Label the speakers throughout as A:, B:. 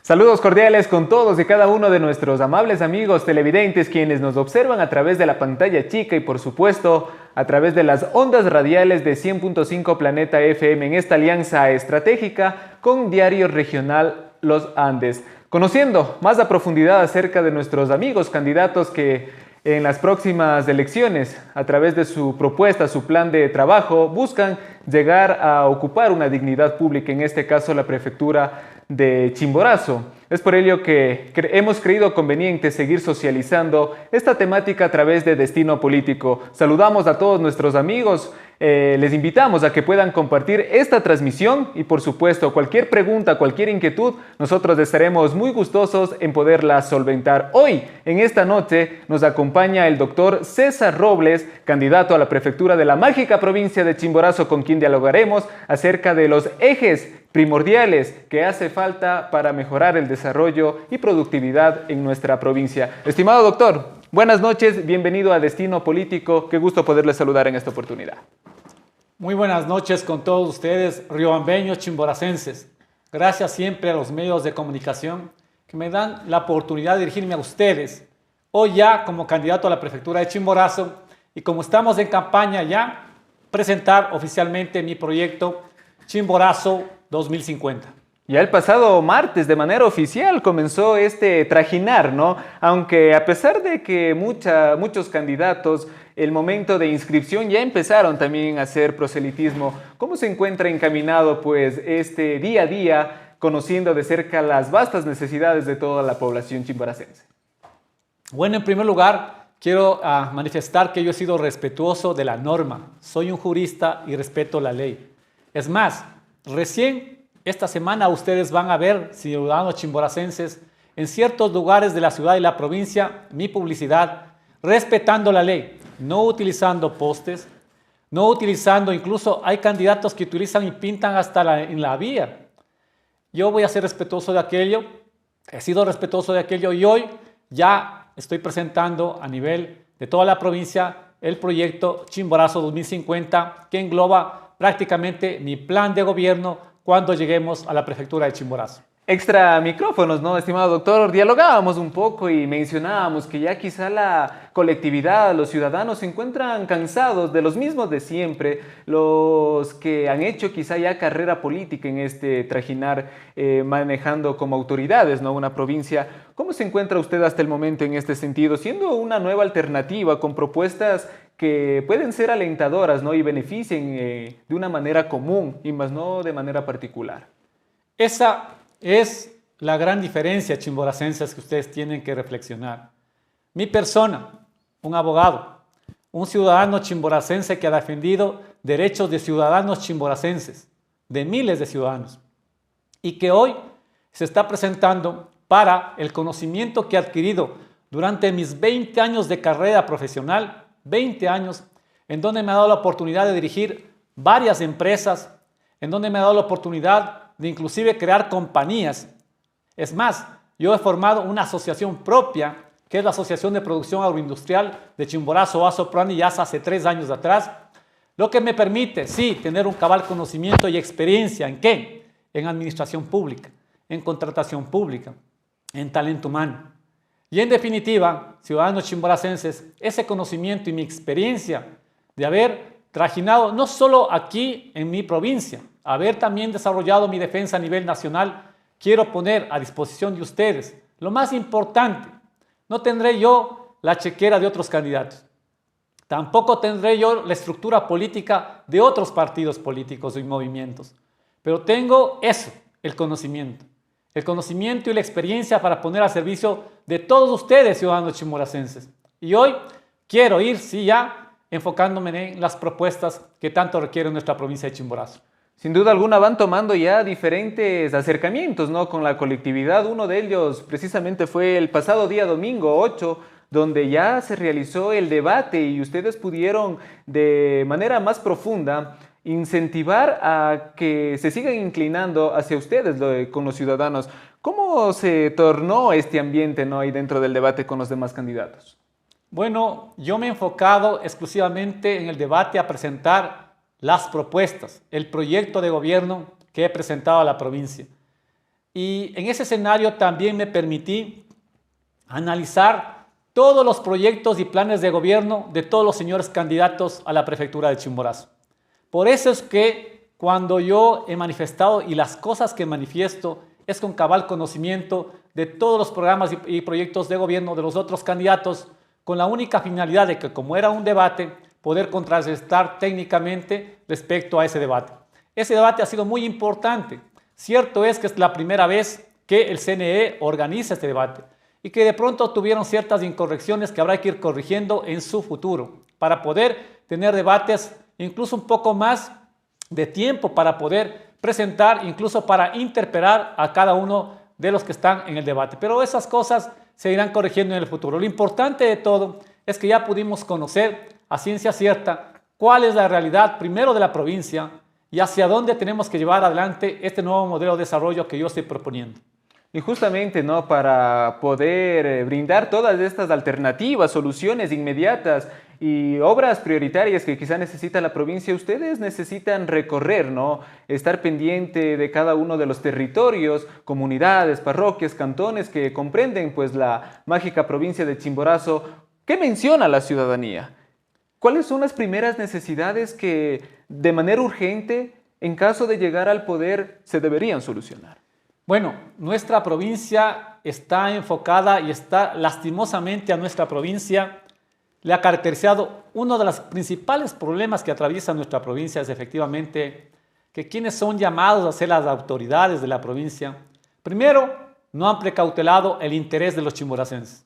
A: Saludos cordiales con todos y cada uno de nuestros amables amigos televidentes quienes nos observan a través de la pantalla chica y por supuesto a través de las ondas radiales de 100.5 Planeta FM en esta alianza estratégica con Diario Regional Los Andes. Conociendo más a profundidad acerca de nuestros amigos candidatos que en las próximas elecciones, a través de su propuesta, su plan de trabajo, buscan llegar a ocupar una dignidad pública, en este caso la prefectura de Chimborazo. Es por ello que hemos creído conveniente seguir socializando esta temática a través de Destino Político. Saludamos a todos nuestros amigos, les invitamos a que puedan compartir esta transmisión y por supuesto cualquier pregunta, cualquier inquietud, nosotros estaremos muy gustosos en poderla solventar. Hoy, en esta noche, nos acompaña el doctor César Robles, candidato a la prefectura de la mágica provincia de Chimborazo, con quien dialogaremos acerca de los ejes primordiales que hace falta para mejorar el desarrollo y productividad en nuestra provincia. Estimado doctor, buenas noches, bienvenido a Destino Político, qué gusto poderle saludar en esta oportunidad.
B: Muy buenas noches con todos ustedes, riobambeños, chimboracenses. Gracias siempre a los medios de comunicación que me dan la oportunidad de dirigirme a ustedes, hoy ya como candidato a la prefectura de Chimborazo y como estamos en campaña ya, presentar oficialmente mi proyecto Chimborazo 2050.
A: Ya el pasado martes, de manera oficial, comenzó este trajinar, ¿no? Aunque a pesar de que muchos candidatos, el momento de inscripción ya empezaron también a hacer proselitismo, ¿cómo se encuentra encaminado, pues, este día a día, conociendo de cerca las vastas necesidades de toda la población chimboracense?
B: Bueno, en primer lugar, quiero manifestar que yo he sido respetuoso de la norma. Soy un jurista y respeto la ley. Es más, recién esta semana ustedes van a ver, ciudadanos chimboracenses, en ciertos lugares de la ciudad y la provincia, mi publicidad, respetando la ley, no utilizando postes, no utilizando, incluso hay candidatos que utilizan y pintan hasta en la vía. Yo voy a ser respetuoso de aquello, he sido respetuoso de aquello y hoy ya estoy presentando a nivel de toda la provincia el proyecto Chimborazo 2050 que engloba prácticamente mi plan de gobierno cuando lleguemos a la prefectura de Chimborazo.
A: Extra micrófonos, ¿no, estimado doctor? Dialogábamos un poco y mencionábamos que ya quizá la colectividad, los ciudadanos se encuentran cansados de los mismos de siempre, los que han hecho quizá ya carrera política en este trajinar, manejando como autoridades, ¿no?, una provincia. ¿Cómo se encuentra usted hasta el momento en este sentido, siendo una nueva alternativa con propuestas que pueden ser alentadoras, ¿no?, y beneficien de una manera común y más no de manera particular?
B: Esa es la gran diferencia, chimboracenses, que ustedes tienen que reflexionar. Mi persona, un abogado, un ciudadano chimboracense que ha defendido derechos de ciudadanos chimboracenses, de miles de ciudadanos, y que hoy se está presentando para el conocimiento que he adquirido durante mis 20 años de carrera profesional, 20 años, en donde me ha dado la oportunidad de dirigir varias empresas, en donde me ha dado la oportunidad de inclusive crear compañías. Es más, yo he formado una asociación propia, que es la Asociación de Producción Agroindustrial de Chimborazo, Oazo, y Yasa, hace 3 años atrás, lo que me permite, sí, tener un cabal conocimiento y experiencia. ¿En qué? En administración pública, en contratación pública, en talento humano. Y en definitiva, ciudadanos chimboracenses, ese conocimiento y mi experiencia de haber trajinado no solo aquí en mi provincia, haber también desarrollado mi defensa a nivel nacional, quiero poner a disposición de ustedes. Lo más importante, no tendré yo la chequera de otros candidatos. Tampoco tendré yo la estructura política de otros partidos políticos y movimientos. Pero tengo eso, el conocimiento y la experiencia para poner al servicio de todos ustedes, ciudadanos chimboracenses. Y hoy quiero ir, sí, ya enfocándome en las propuestas que tanto requiere nuestra provincia de Chimborazo.
A: Sin duda alguna van tomando ya diferentes acercamientos, ¿no?, con la colectividad. Uno de ellos precisamente fue el pasado día domingo 8, donde ya se realizó el debate y ustedes pudieron de manera más profunda incentivar a que se sigan inclinando hacia ustedes con los ciudadanos. ¿Cómo se tornó este ambiente, ¿no?, ahí dentro del debate con los demás candidatos?
B: Bueno, yo me he enfocado exclusivamente en el debate a presentar las propuestas, el proyecto de gobierno que he presentado a la provincia. y en ese escenario también me permití analizar todos los proyectos y planes de gobierno de todos los señores candidatos a la prefectura de Chimborazo. Por eso es que cuando yo he manifestado y las cosas que manifiesto es con cabal conocimiento de todos los programas y proyectos de gobierno de los otros candidatos, con la única finalidad de que, como era un debate, poder contrarrestar técnicamente respecto a ese debate. Ese debate ha sido muy importante. Cierto es que es la primera vez que el CNE organiza este debate y que de pronto tuvieron ciertas incorrecciones que habrá que ir corrigiendo en su futuro para poder tener debates incluso un poco más de tiempo para poder presentar, incluso para interpelar a cada uno de los que están en el debate. Pero esas cosas se irán corrigiendo en el futuro. Lo importante de todo es que ya pudimos conocer a ciencia cierta cuál es la realidad primero de la provincia y hacia dónde tenemos que llevar adelante este nuevo modelo de desarrollo que yo estoy proponiendo.
A: Y justamente, ¿no? Para poder brindar todas estas alternativas, soluciones inmediatas y obras prioritarias que quizá necesita la provincia, ustedes necesitan recorrer, ¿no? Estar pendiente de cada uno de los territorios, comunidades, parroquias, cantones que comprenden pues la mágica provincia de Chimborazo. ¿Qué menciona la ciudadanía? ¿Cuáles son las primeras necesidades que de manera urgente, en caso de llegar al poder, se deberían solucionar?
B: Bueno, nuestra provincia está enfocada y está lastimosamente a nuestra provincia le ha caracterizado uno de los principales problemas que atraviesa nuestra provincia es efectivamente que quienes son llamados a ser las autoridades de la provincia, primero, no han precautelado el interés de los chimboracenses.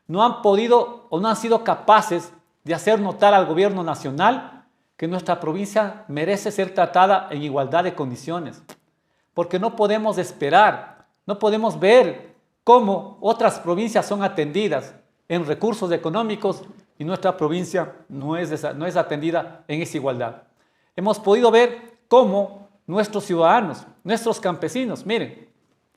B: No han podido o no han sido capaces de hacer notar al gobierno nacional que nuestra provincia merece ser tratada en igualdad de condiciones. Porque no podemos esperar, no podemos ver cómo otras provincias son atendidas en recursos económicos y nuestra provincia no es atendida en esa igualdad. Hemos podido ver cómo nuestros ciudadanos, nuestros campesinos, miren,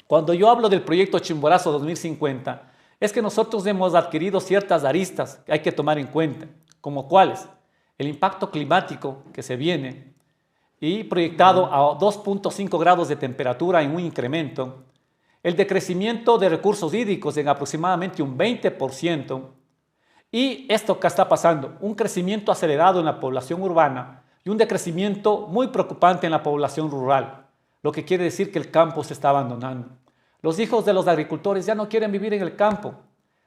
B: cuando yo hablo del proyecto Chimborazo 2050, es que nosotros hemos adquirido ciertas aristas que hay que tomar en cuenta, como cuáles, el impacto climático que se viene, y proyectado a 2.5 grados de temperatura en un incremento, el decrecimiento de recursos hídricos en aproximadamente un 20%, y esto que está pasando, un crecimiento acelerado en la población urbana y un decrecimiento muy preocupante en la población rural, lo que quiere decir que el campo se está abandonando. Los hijos de los agricultores ya no quieren vivir en el campo,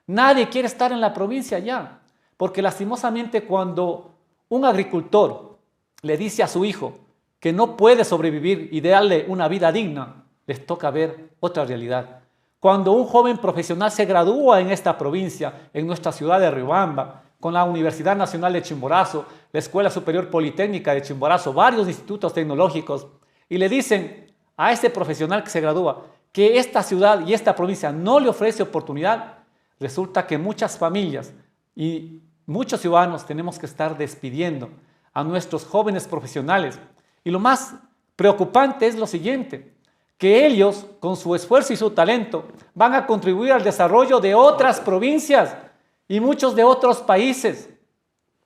B: nadie quiere estar en la provincia ya, porque lastimosamente cuando un agricultor le dice a su hijo que no puede sobrevivir y darle una vida digna, les toca ver otra realidad. Cuando un joven profesional se gradúa en esta provincia, en nuestra ciudad de Riobamba, con la Universidad Nacional de Chimborazo, la Escuela Superior Politécnica de Chimborazo, varios institutos tecnológicos, y le dicen a este profesional que se gradúa que esta ciudad y esta provincia no le ofrece oportunidad, resulta que muchas familias y muchos ciudadanos tenemos que estar despidiendo a nuestros jóvenes profesionales. Y lo más preocupante es lo siguiente, que ellos, con su esfuerzo y su talento, van a contribuir al desarrollo de otras provincias y muchos de otros países.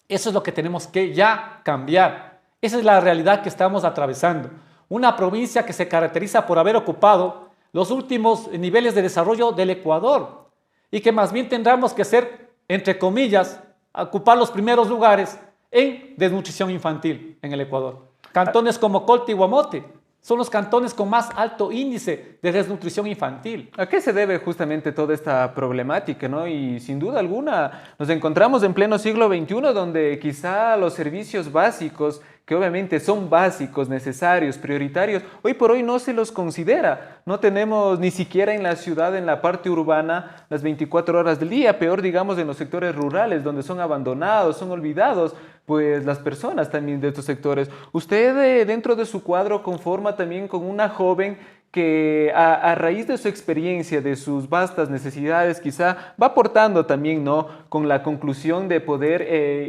B: Eso es lo que tenemos que ya cambiar. Esa es la realidad que estamos atravesando. Una provincia que se caracteriza por haber ocupado los últimos niveles de desarrollo del Ecuador y que más bien tendremos que ser, entre comillas, ocupar los primeros lugares en desnutrición infantil en el Ecuador. Cantones como Colta y Guamote son los cantones con más alto índice de desnutrición infantil.
A: ¿A qué se debe justamente toda esta problemática, ¿no? Y sin duda alguna nos encontramos en pleno siglo XXI donde quizá los servicios básicos, que obviamente son básicos, necesarios, prioritarios, hoy por hoy no se los considera. No tenemos ni siquiera en la ciudad, en la parte urbana, las 24 horas del día, peor digamos en los sectores rurales donde son abandonados, son olvidados, pues las personas también de estos sectores. Usted dentro de su cuadro conforma también con una joven que a raíz de su experiencia, de sus vastas necesidades, quizá va aportando también, ¿no? Con la conclusión de poder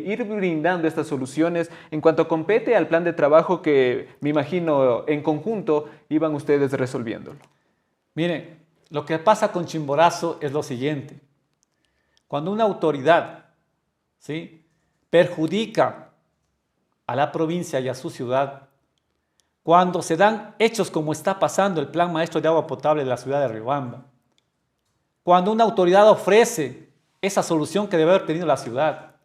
A: ir brindando estas soluciones en cuanto compete al plan de trabajo que me imagino en conjunto iban ustedes resolviéndolo.
B: Miren, lo que pasa con Chimborazo es lo siguiente. Cuando una autoridad, ¿sí?, perjudica a la provincia y a su ciudad, cuando se dan hechos como está pasando el Plan Maestro de Agua Potable de la ciudad de Riobamba, cuando una autoridad ofrece esa solución que debe haber tenido la ciudad,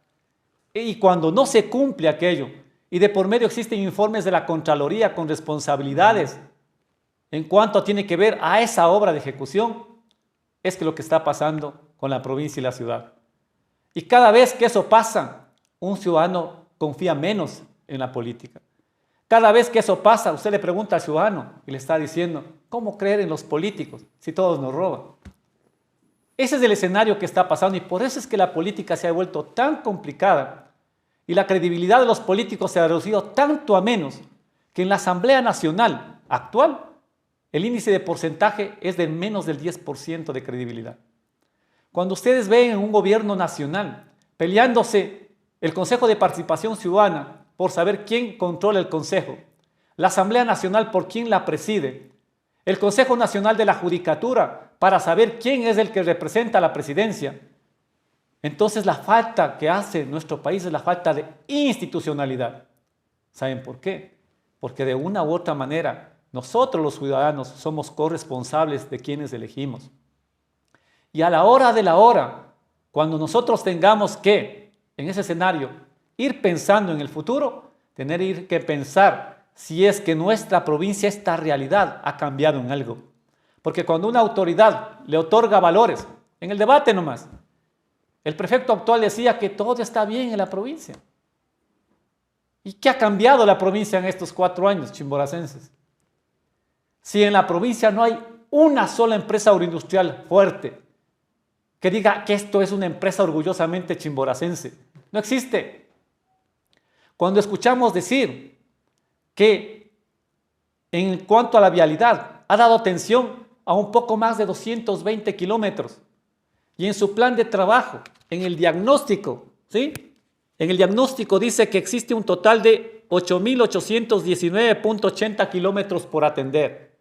B: y cuando no se cumple aquello, y de por medio existen informes de la Contraloría con responsabilidades en cuanto tiene que ver a esa obra de ejecución, es que lo que está pasando con la provincia y la ciudad. Y cada vez que eso pasa, un ciudadano confía menos en la política. Cada vez que eso pasa, usted le pregunta al ciudadano y le está diciendo, ¿cómo creer en los políticos si todos nos roban? Ese es el escenario que está pasando y por eso es que la política se ha vuelto tan complicada y la credibilidad de los políticos se ha reducido tanto a menos que en la Asamblea Nacional actual el índice de porcentaje es de menos del 10% de credibilidad. Cuando ustedes ven en un gobierno nacional peleándose el Consejo de Participación Ciudadana por saber quién controla el Consejo, la Asamblea Nacional por quién la preside, el Consejo Nacional de la Judicatura para saber quién es el que representa a la presidencia, entonces la falta que hace nuestro país es la falta de institucionalidad. ¿Saben por qué? Porque de una u otra manera nosotros los ciudadanos somos corresponsables de quienes elegimos. Y a la hora de la hora, cuando nosotros tengamos que, en ese escenario, ir pensando en el futuro, tener que pensar si es que nuestra provincia, esta realidad, ha cambiado en algo. Porque cuando una autoridad le otorga valores, en el debate nomás, el prefecto actual decía que todo está bien en la provincia. ¿Y qué ha cambiado la provincia en estos 4 años, chimboracenses? Si en la provincia no hay una sola empresa agroindustrial fuerte que diga que esto es una empresa orgullosamente chimboracense, no existe. Cuando escuchamos decir que en cuanto a la vialidad ha dado atención a un poco más de 220 kilómetros y en su plan de trabajo, en el diagnóstico, ¿sí? En el diagnóstico dice que existe un total de 8.819.80 kilómetros por atender.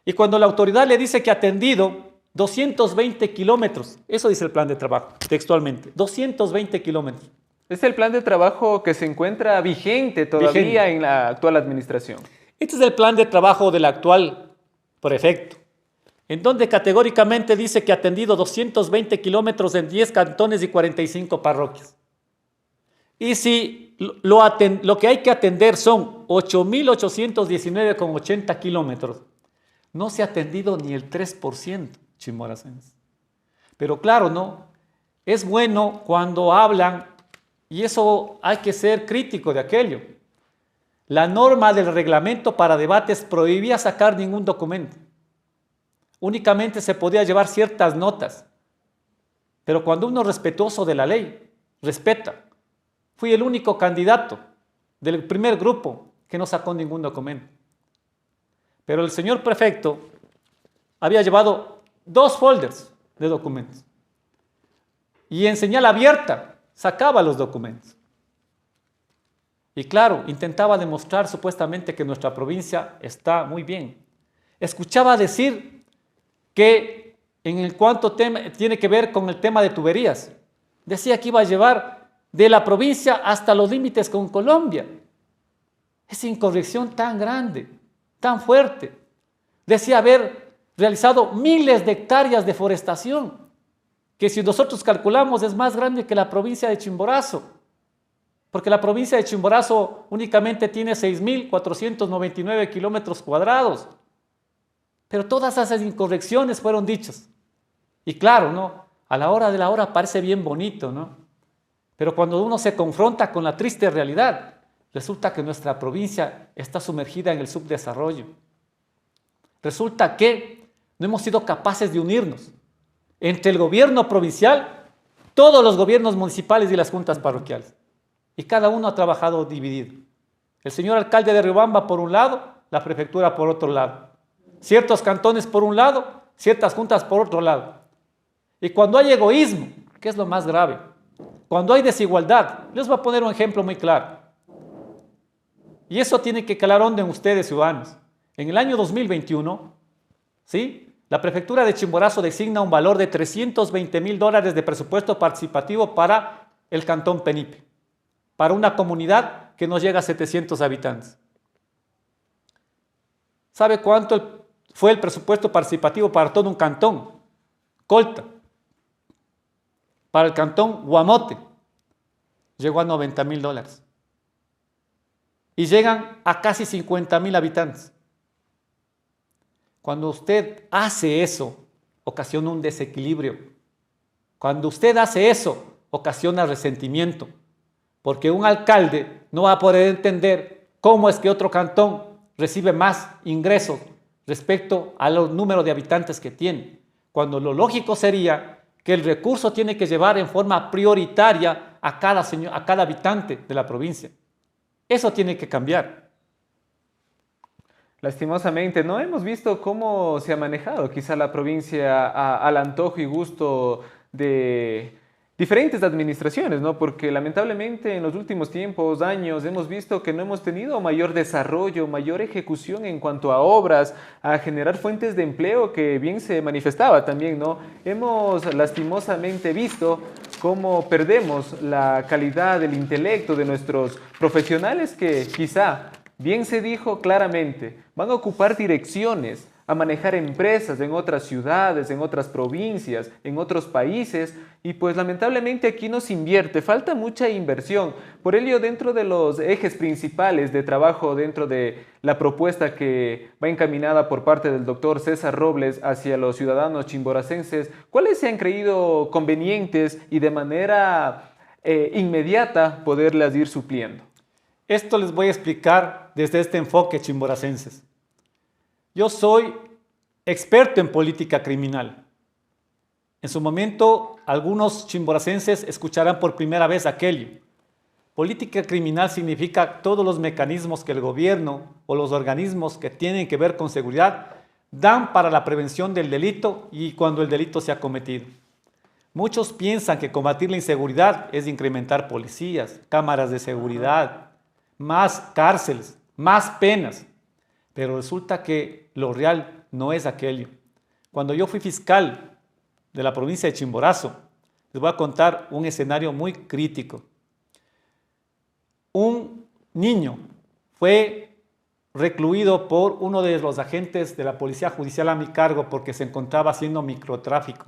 B: Y cuando la autoridad le dice que ha atendido 220 kilómetros, eso dice el plan de trabajo, textualmente, 220 kilómetros.
A: Es el plan de trabajo que se encuentra vigente todavía en la actual administración.
B: Este es el plan de trabajo del actual prefecto, en donde categóricamente dice que ha atendido 220 kilómetros en 10 cantones y 45 parroquias. Y si lo que hay que atender son 8.819,80 kilómetros, no se ha atendido ni el 3%, chimboracenses. Pero claro, ¿no? Es bueno cuando hablan, y eso hay que ser crítico de aquello. La norma del reglamento para debates prohibía sacar ningún documento. Únicamente se podía llevar ciertas notas. Pero cuando uno es respetuoso de la ley, respeta. Fui el único candidato del primer grupo que no sacó ningún documento. Pero el señor prefecto había llevado 2 folders de documentos. Y en señal abierta sacaba los documentos. Y claro, intentaba demostrar supuestamente que nuestra provincia está muy bien. Escuchaba decir que en cuanto tiene que ver con el tema de tuberías, decía que iba a llevar de la provincia hasta los límites con Colombia. Esa incorrección tan grande, tan fuerte. Decía haber realizado miles de hectáreas de forestación, que si nosotros calculamos es más grande que la provincia de Chimborazo, porque la provincia de Chimborazo únicamente tiene 6.499 kilómetros cuadrados. Pero todas esas incorrecciones fueron dichas. Y claro, ¿no? A la hora de la hora parece bien bonito, ¿no? Pero cuando uno se confronta con la triste realidad, resulta que nuestra provincia está sumergida en el subdesarrollo. Resulta que no hemos sido capaces de unirnos entre el gobierno provincial, todos los gobiernos municipales y las juntas parroquiales. Y cada uno ha trabajado dividido. El señor alcalde de Riobamba por un lado, la prefectura por otro lado. Ciertos cantones por un lado, ciertas juntas por otro lado. Y cuando hay egoísmo, que es lo más grave, cuando hay desigualdad, les voy a poner un ejemplo muy claro. Y eso tiene que calar hondo en ustedes, ciudadanos. En el año 2021, ¿sí? La prefectura de Chimborazo designa un valor de $320,000 de presupuesto participativo para el cantón Penipe, para una comunidad que no llega a 700 habitantes. ¿Sabe cuánto fue el presupuesto participativo para todo un cantón? Colta. Para el cantón Guamote llegó a $90,000. Y llegan a casi 50,000 habitantes. Cuando usted hace eso, ocasiona un desequilibrio. Cuando usted hace eso, ocasiona resentimiento. Porque un alcalde no va a poder entender cómo es que otro cantón recibe más ingresos respecto a los números de habitantes que tiene. Cuando lo lógico sería que el recurso tiene que llevar en forma prioritaria a cada habitante de la provincia. Eso tiene que cambiar.
A: Lastimosamente, no hemos visto cómo se ha manejado quizá la provincia al antojo y gusto de diferentes administraciones, ¿no? Porque lamentablemente en los últimos tiempos, años, hemos visto que no hemos tenido mayor desarrollo, mayor ejecución en cuanto a obras, a generar fuentes de empleo que bien se manifestaba también, ¿no? Hemos lastimosamente visto cómo perdemos la calidad del intelecto de nuestros profesionales que quizá, bien se dijo claramente, van a ocupar direcciones, a manejar empresas en otras ciudades, en otras provincias, en otros países, y pues lamentablemente aquí no se invierte, falta mucha inversión. Por ello, dentro de los ejes principales de trabajo, dentro de la propuesta que va encaminada por parte del doctor César Robles hacia los ciudadanos chimboracenses, ¿cuáles se han creído convenientes y de manera inmediata poderlas ir supliendo?
B: Esto les voy a explicar desde este enfoque, chimboracenses. Yo soy experto en política criminal. En su momento, algunos chimboracenses escucharán por primera vez aquello. Política criminal significa todos los mecanismos que el gobierno o los organismos que tienen que ver con seguridad dan para la prevención del delito y cuando el delito se ha cometido. Muchos piensan que combatir la inseguridad es incrementar policías, cámaras de seguridad, más cárceles, más penas. Pero resulta que lo real no es aquello. Cuando yo fui fiscal de la provincia de Chimborazo, les voy a contar un escenario muy crítico. Un niño fue recluido por uno de los agentes de la policía judicial a mi cargo porque se encontraba haciendo microtráfico.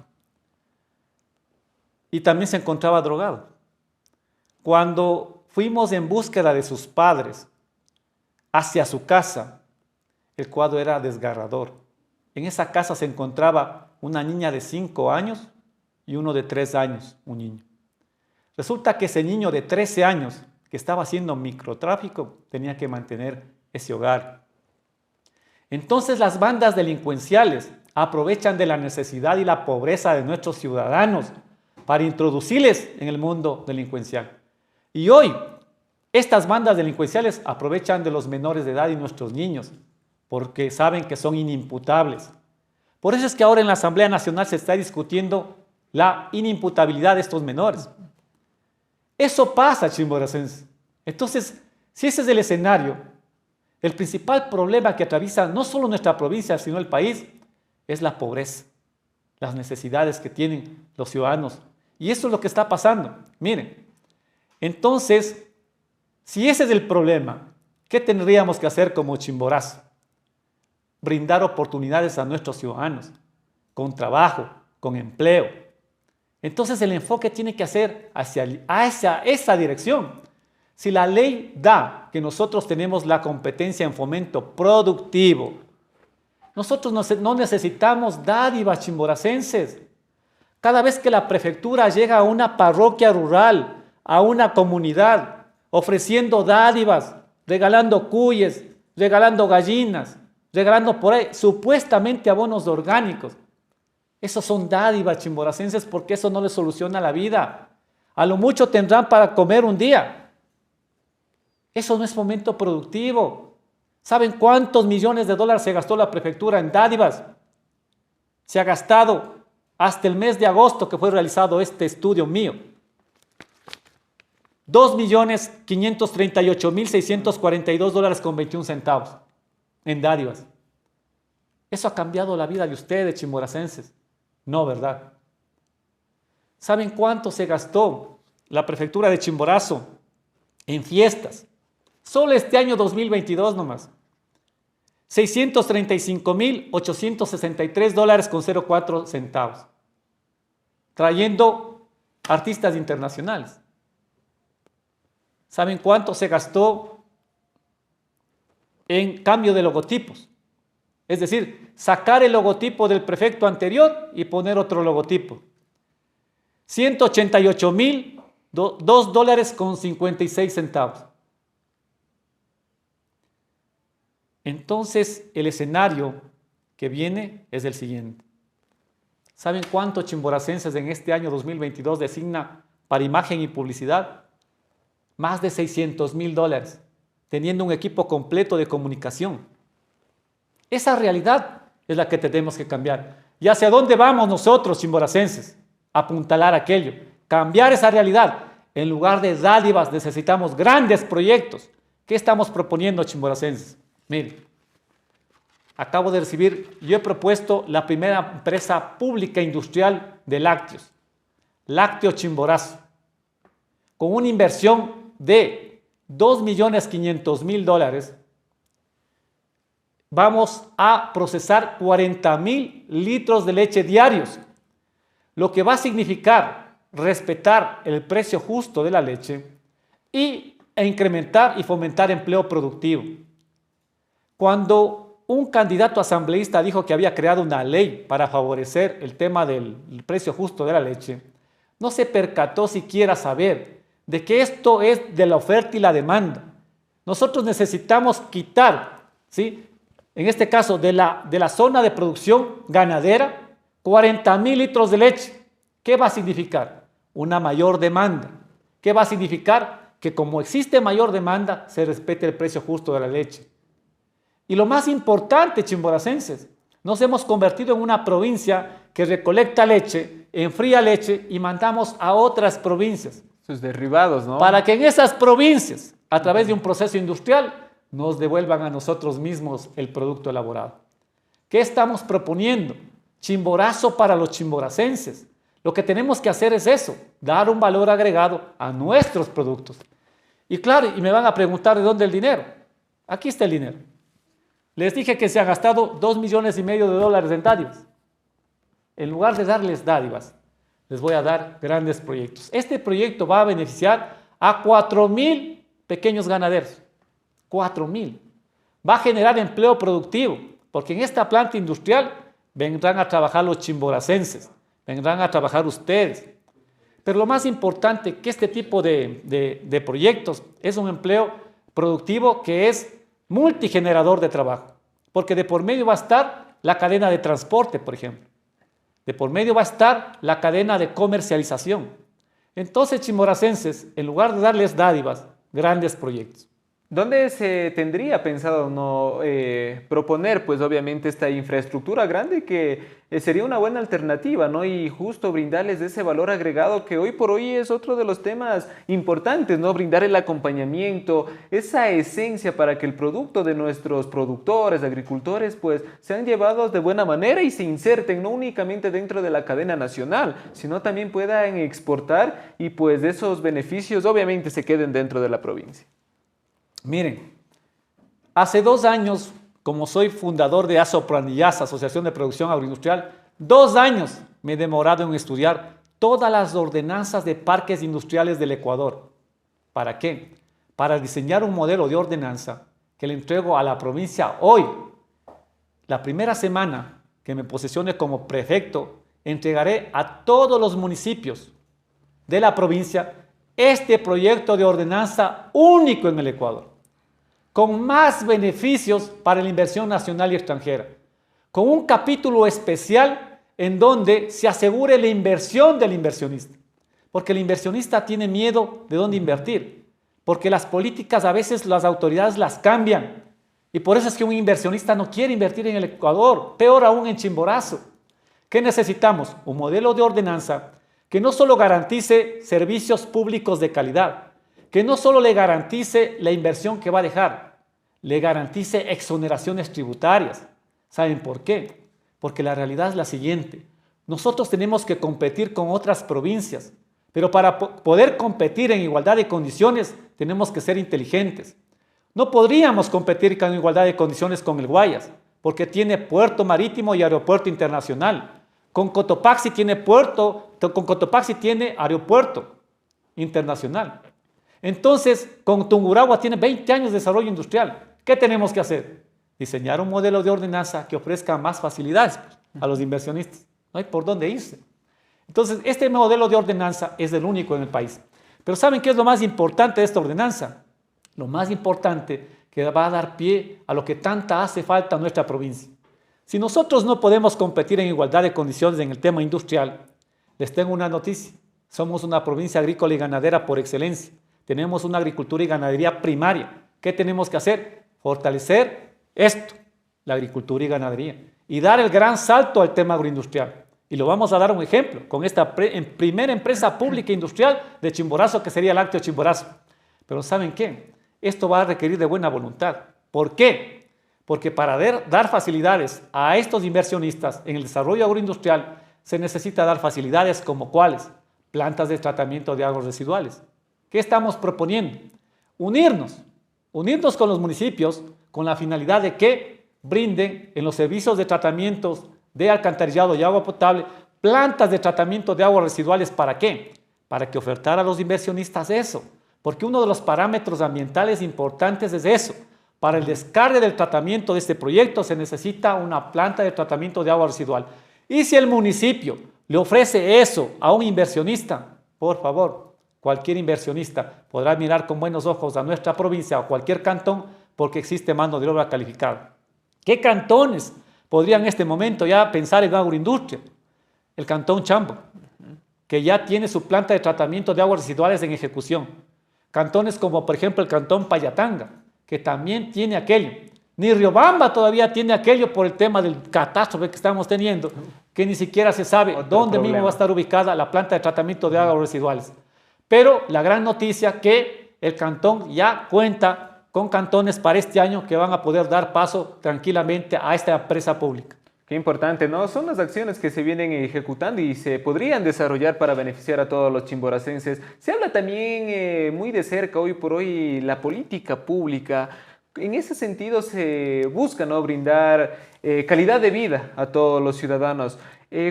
B: Y también se encontraba drogado. Cuando fuimos en búsqueda de sus padres hacia su casa, el cuadro era desgarrador. En esa casa se encontraba una niña de 5 años y uno de 3 años, un niño. Resulta que ese niño de 13 años que estaba haciendo microtráfico tenía que mantener ese hogar. Entonces las bandas delincuenciales aprovechan de la necesidad y la pobreza de nuestros ciudadanos para introducirles en el mundo delincuencial. Y hoy estas bandas delincuenciales aprovechan de los menores de edad y nuestros niños porque saben que son inimputables. Por eso es que ahora en la Asamblea Nacional se está discutiendo la inimputabilidad de estos menores. Eso pasa, chimboracenses. Entonces, si ese es el escenario, el principal problema que atraviesa no solo nuestra provincia, sino el país, es la pobreza, las necesidades que tienen los ciudadanos. Y eso es lo que está pasando. Miren, entonces, si ese es el problema, ¿qué tendríamos que hacer como Chimborazo? Brindar oportunidades a nuestros ciudadanos, con trabajo, con empleo. Entonces el enfoque tiene que ser hacia esa dirección. Si la ley da que nosotros tenemos la competencia en fomento productivo, nosotros no necesitamos dádivas chimboracenses. Cada vez que la prefectura llega a una parroquia rural, a una comunidad, ofreciendo dádivas, regalando cuyes, regalando gallinas, regalando por ahí supuestamente abonos orgánicos. Esos son dádivas chimboracenses porque eso no les soluciona la vida. A lo mucho tendrán para comer un día. Eso no es fomento productivo. ¿Saben cuántos millones de dólares se gastó la prefectura en dádivas? Se ha gastado hasta el mes de agosto que fue realizado este estudio mío. 2.538.642 dólares con 21 centavos en dádivas. ¿Eso ha cambiado la vida de ustedes, chimboracenses? No, ¿verdad? ¿Saben cuánto se gastó la prefectura de Chimborazo en fiestas? Solo este año 2022 nomás. $635.863.04, trayendo artistas internacionales. ¿Saben cuánto se gastó en cambio de logotipos? Es decir, sacar el logotipo del prefecto anterior y poner otro logotipo. $188.002.56. Entonces, el escenario que viene es el siguiente. ¿Saben cuánto Chimboracenses en este año 2022 designa para imagen y publicidad? Más de $600.000, teniendo un equipo completo de comunicación. Esa realidad es la que tenemos que cambiar. ¿Y hacia dónde vamos nosotros, chimboracenses? Apuntalar aquello, cambiar esa realidad. En lugar de dádivas necesitamos grandes proyectos. ¿Qué estamos proponiendo, chimboracenses? Miren, acabo de recibir, yo he propuesto la primera empresa pública industrial de lácteos, Lácteo Chimborazo, con una inversión de $2.500.000. Vamos a procesar 40.000 litros de leche diarios, lo que va a significar respetar el precio justo de la leche e incrementar y fomentar empleo productivo. Cuando un candidato asambleísta dijo que había creado una ley para favorecer el tema del precio justo de la leche, no se percató siquiera saber de que esto es de la oferta y la demanda. Nosotros necesitamos quitar, ¿sí?, en este caso de la zona de producción ganadera, 40.000 litros de leche. ¿Qué va a significar? Una mayor demanda. ¿Qué va a significar? Que como existe mayor demanda, se respete el precio justo de la leche. Y lo más importante, chimboracenses, nos hemos convertido en una provincia que recolecta leche, enfría leche y mandamos a otras provincias.
A: Sus derivados, ¿no?
B: Para que en esas provincias, a través de un proceso industrial, nos devuelvan a nosotros mismos el producto elaborado. ¿Qué estamos proponiendo? Chimborazo para los chimboracenses. Lo que tenemos que hacer es eso, dar un valor agregado a nuestros productos. Y claro, y me van a preguntar de dónde el dinero. Aquí está el dinero. Les dije que se ha gastado $2,5 millones en dádivas. En lugar de darles dádivas, les voy a dar grandes proyectos. Este proyecto va a beneficiar a 4.000 pequeños ganaderos. 4.000. Va a generar empleo productivo, porque en esta planta industrial vendrán a trabajar los chimboracenses, vendrán a trabajar ustedes. Pero lo más importante que este tipo de proyectos es un empleo productivo que es multigenerador de trabajo, porque de por medio va a estar la cadena de transporte, por ejemplo. De por medio va a estar la cadena de comercialización. Entonces, chimboracenses, en lugar de darles dádivas, grandes proyectos.
A: ¿Dónde se tendría pensado proponer, pues obviamente, esta infraestructura grande que sería una buena alternativa, ¿no? Y justo brindarles ese valor agregado que hoy por hoy es otro de los temas importantes, ¿no? Brindar el acompañamiento, esa esencia para que el producto de nuestros productores, agricultores, pues sean llevados de buena manera y se inserten no únicamente dentro de la cadena nacional, sino también puedan exportar y pues esos beneficios obviamente se queden dentro de la provincia.
B: Miren, hace 2 años, como soy fundador de ASOPRANILLAS, Asociación de Producción Agroindustrial, 2 años me he demorado en estudiar todas las ordenanzas de parques industriales del Ecuador. ¿Para qué? Para diseñar un modelo de ordenanza que le entrego a la provincia hoy. La primera semana que me posesione como prefecto, entregaré a todos los municipios de la provincia este proyecto de ordenanza único en el Ecuador, con más beneficios para la inversión nacional y extranjera, con un capítulo especial en donde se asegure la inversión del inversionista, porque el inversionista tiene miedo de dónde invertir, porque las políticas a veces las autoridades las cambian, y por eso es que un inversionista no quiere invertir en el Ecuador, peor aún en Chimborazo. ¿Qué necesitamos? Un modelo de ordenanza que no solo garantice servicios públicos de calidad, que no solo le garantice la inversión que va a dejar, le garantice exoneraciones tributarias. ¿Saben por qué? Porque la realidad es la siguiente. Nosotros tenemos que competir con otras provincias, pero para poder competir en igualdad de condiciones tenemos que ser inteligentes. No podríamos competir con igualdad de condiciones con el Guayas, porque tiene puerto marítimo y aeropuerto internacional. Con Cotopaxi tiene aeropuerto internacional. Entonces, con Tungurahua tiene 20 años de desarrollo industrial. ¿Qué tenemos que hacer? Diseñar un modelo de ordenanza que ofrezca más facilidades a los inversionistas. No hay por dónde irse. Entonces, este modelo de ordenanza es el único en el país. Pero ¿saben qué es lo más importante de esta ordenanza? Lo más importante que va a dar pie a lo que tanta hace falta a nuestra provincia. Si nosotros no podemos competir en igualdad de condiciones en el tema industrial, les tengo una noticia. Somos una provincia agrícola y ganadera por excelencia. Tenemos una agricultura y ganadería primaria. ¿Qué tenemos que hacer? Fortalecer esto, la agricultura y ganadería, y dar el gran salto al tema agroindustrial. Y lo vamos a dar un ejemplo con esta primera empresa pública industrial de Chimborazo, que sería Lácteo Chimborazo. Pero ¿saben qué? Esto va a requerir de buena voluntad. ¿Por qué? Porque para dar facilidades a estos inversionistas en el desarrollo agroindustrial se necesita dar facilidades como ¿cuáles? Plantas de tratamiento de aguas residuales. ¿Qué estamos proponiendo? Unirnos con los municipios con la finalidad de que brinden en los servicios de tratamientos de alcantarillado y agua potable plantas de tratamiento de aguas residuales. ¿Para qué? Para que ofertar a los inversionistas eso. Porque uno de los parámetros ambientales importantes es eso. Para el descargue del tratamiento de este proyecto se necesita una planta de tratamiento de agua residual. Y si el municipio le ofrece eso a un inversionista, por favor, cualquier inversionista podrá mirar con buenos ojos a nuestra provincia o cualquier cantón porque existe mano de obra calificada. ¿Qué cantones podrían en este momento ya pensar en agroindustria? El cantón Chambo, que ya tiene su planta de tratamiento de aguas residuales en ejecución. Cantones como por ejemplo el cantón Payatanga, que también tiene aquello. Ni Riobamba todavía tiene aquello por el tema del catástrofe que estamos teniendo, que ni siquiera se sabe dónde mismo va a estar ubicada la planta de tratamiento de aguas residuales. Pero la gran noticia que el cantón ya cuenta con cantones para este año que van a poder dar paso tranquilamente a esta empresa pública.
A: Qué importante, ¿no? Son las acciones que se vienen ejecutando y se podrían desarrollar para beneficiar a todos los chimboracenses. Se habla también muy de cerca hoy por hoy la política pública. En ese sentido se busca, ¿no?, brindar calidad de vida a todos los ciudadanos.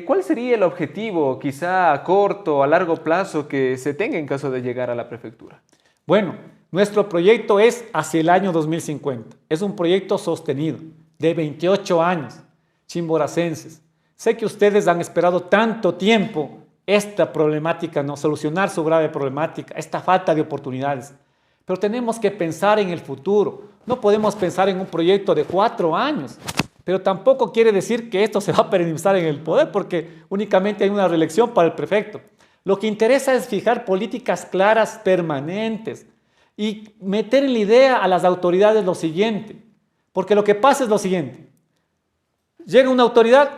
A: ¿Cuál sería el objetivo, quizá a corto o a largo plazo, que se tenga en caso de llegar a la prefectura?
B: Bueno, nuestro proyecto es hacia el año 2050. Es un proyecto sostenido de 28 años. Chimboracenses, sé que ustedes han esperado tanto tiempo esta problemática, no solucionar su grave problemática, esta falta de oportunidades. Pero tenemos que pensar en el futuro. No podemos pensar en un proyecto de 4 años. Pero tampoco quiere decir que esto se va a permanecer en el poder, porque únicamente hay una reelección para el prefecto. Lo que interesa es fijar políticas claras, permanentes, y meter en la idea a las autoridades lo siguiente. Porque lo que pasa es lo siguiente. Llega una autoridad,